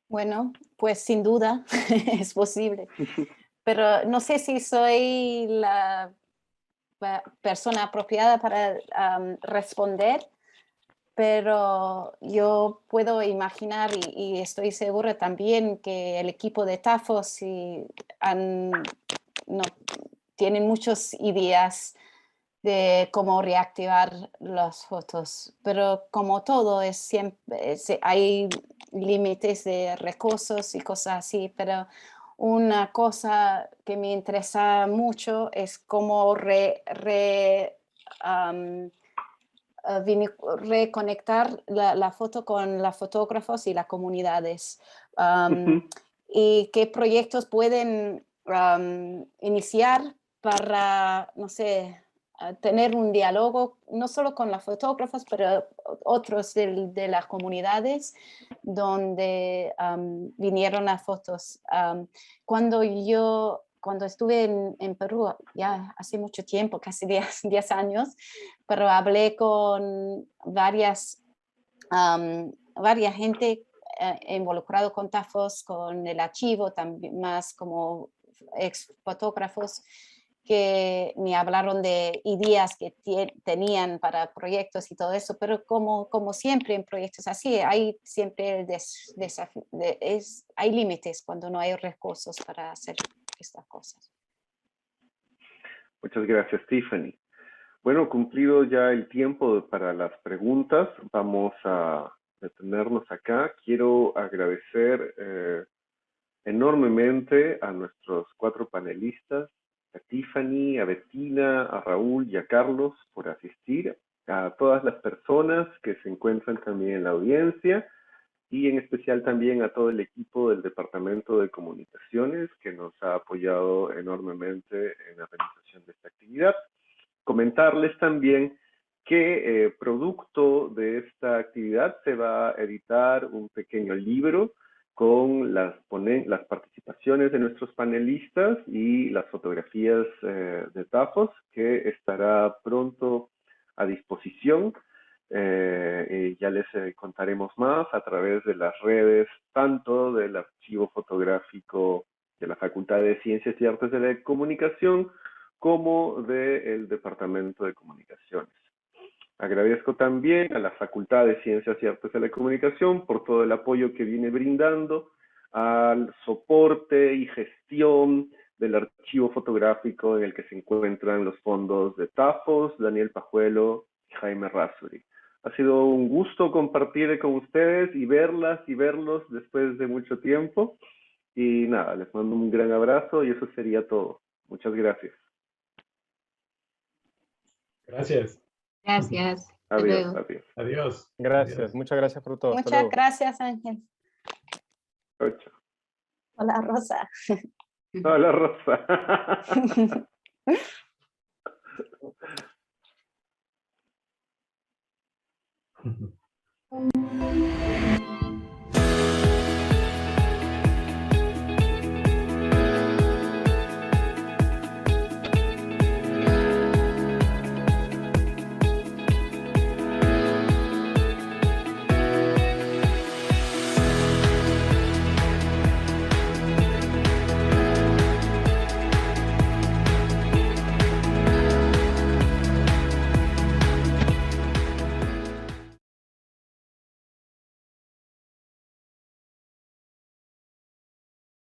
Bueno, pues sin duda es posible, pero no sé si soy la persona apropiada para responder, pero yo puedo imaginar y estoy segura también que el equipo de TAFOS tienen muchas ideas de cómo reactivar las fotos, pero como todo hay límites de recursos y cosas así, pero una cosa que me interesa mucho es cómo reconectar la foto con los fotógrafos y las comunidades, y qué proyectos pueden iniciar para, no sé, tener un diálogo, no solo con los fotógrafos, pero otros de las comunidades donde vinieron las fotos. Cuando estuve en Perú, ya hace mucho tiempo, casi 10 años, pero hablé con varias gente involucrado con TAFOS, con el archivo, también más como ex fotógrafos, que me hablaron de ideas que tenían para proyectos y todo eso, pero como siempre en proyectos así, hay siempre hay límites cuando no hay recursos para hacer estas cosas. Muchas gracias, Tiffany. Bueno, cumplido ya el tiempo para las preguntas, vamos a detenernos acá. Quiero agradecer enormemente a nuestros 4 panelistas, a Tiffany, a Bettina, a Raúl y a Carlos por asistir, a todas las personas que se encuentran también en la audiencia y en especial también a todo el equipo del Departamento de Comunicaciones que nos ha apoyado enormemente en la realización de esta actividad. Comentarles también que producto de esta actividad se va a editar un pequeño libro con las participaciones de nuestros panelistas y las fotografías de TAFOS, que estará pronto a disposición. Ya les contaremos más a través de las redes, tanto del archivo fotográfico de la Facultad de Ciencias y Artes de la Comunicación, como del Departamento de Comunicaciones. Agradezco también a la Facultad de Ciencias y Artes de la Comunicación por todo el apoyo que viene brindando al soporte y gestión del archivo fotográfico en el que se encuentran los fondos de TAFOS, Daniel Pajuelo y Jaime Razzuri. Ha sido un gusto compartir con ustedes y verlas y verlos después de mucho tiempo. Y nada, les mando un gran abrazo y eso sería todo. Muchas gracias. Gracias. Gracias. Hasta Adiós, luego. adiós. Adiós. Gracias, Adiós. muchas gracias por todo. Hasta Muchas luego. gracias, Ángel. Chao, chao. Hola, Rosa. Hola, Rosa. Ujú.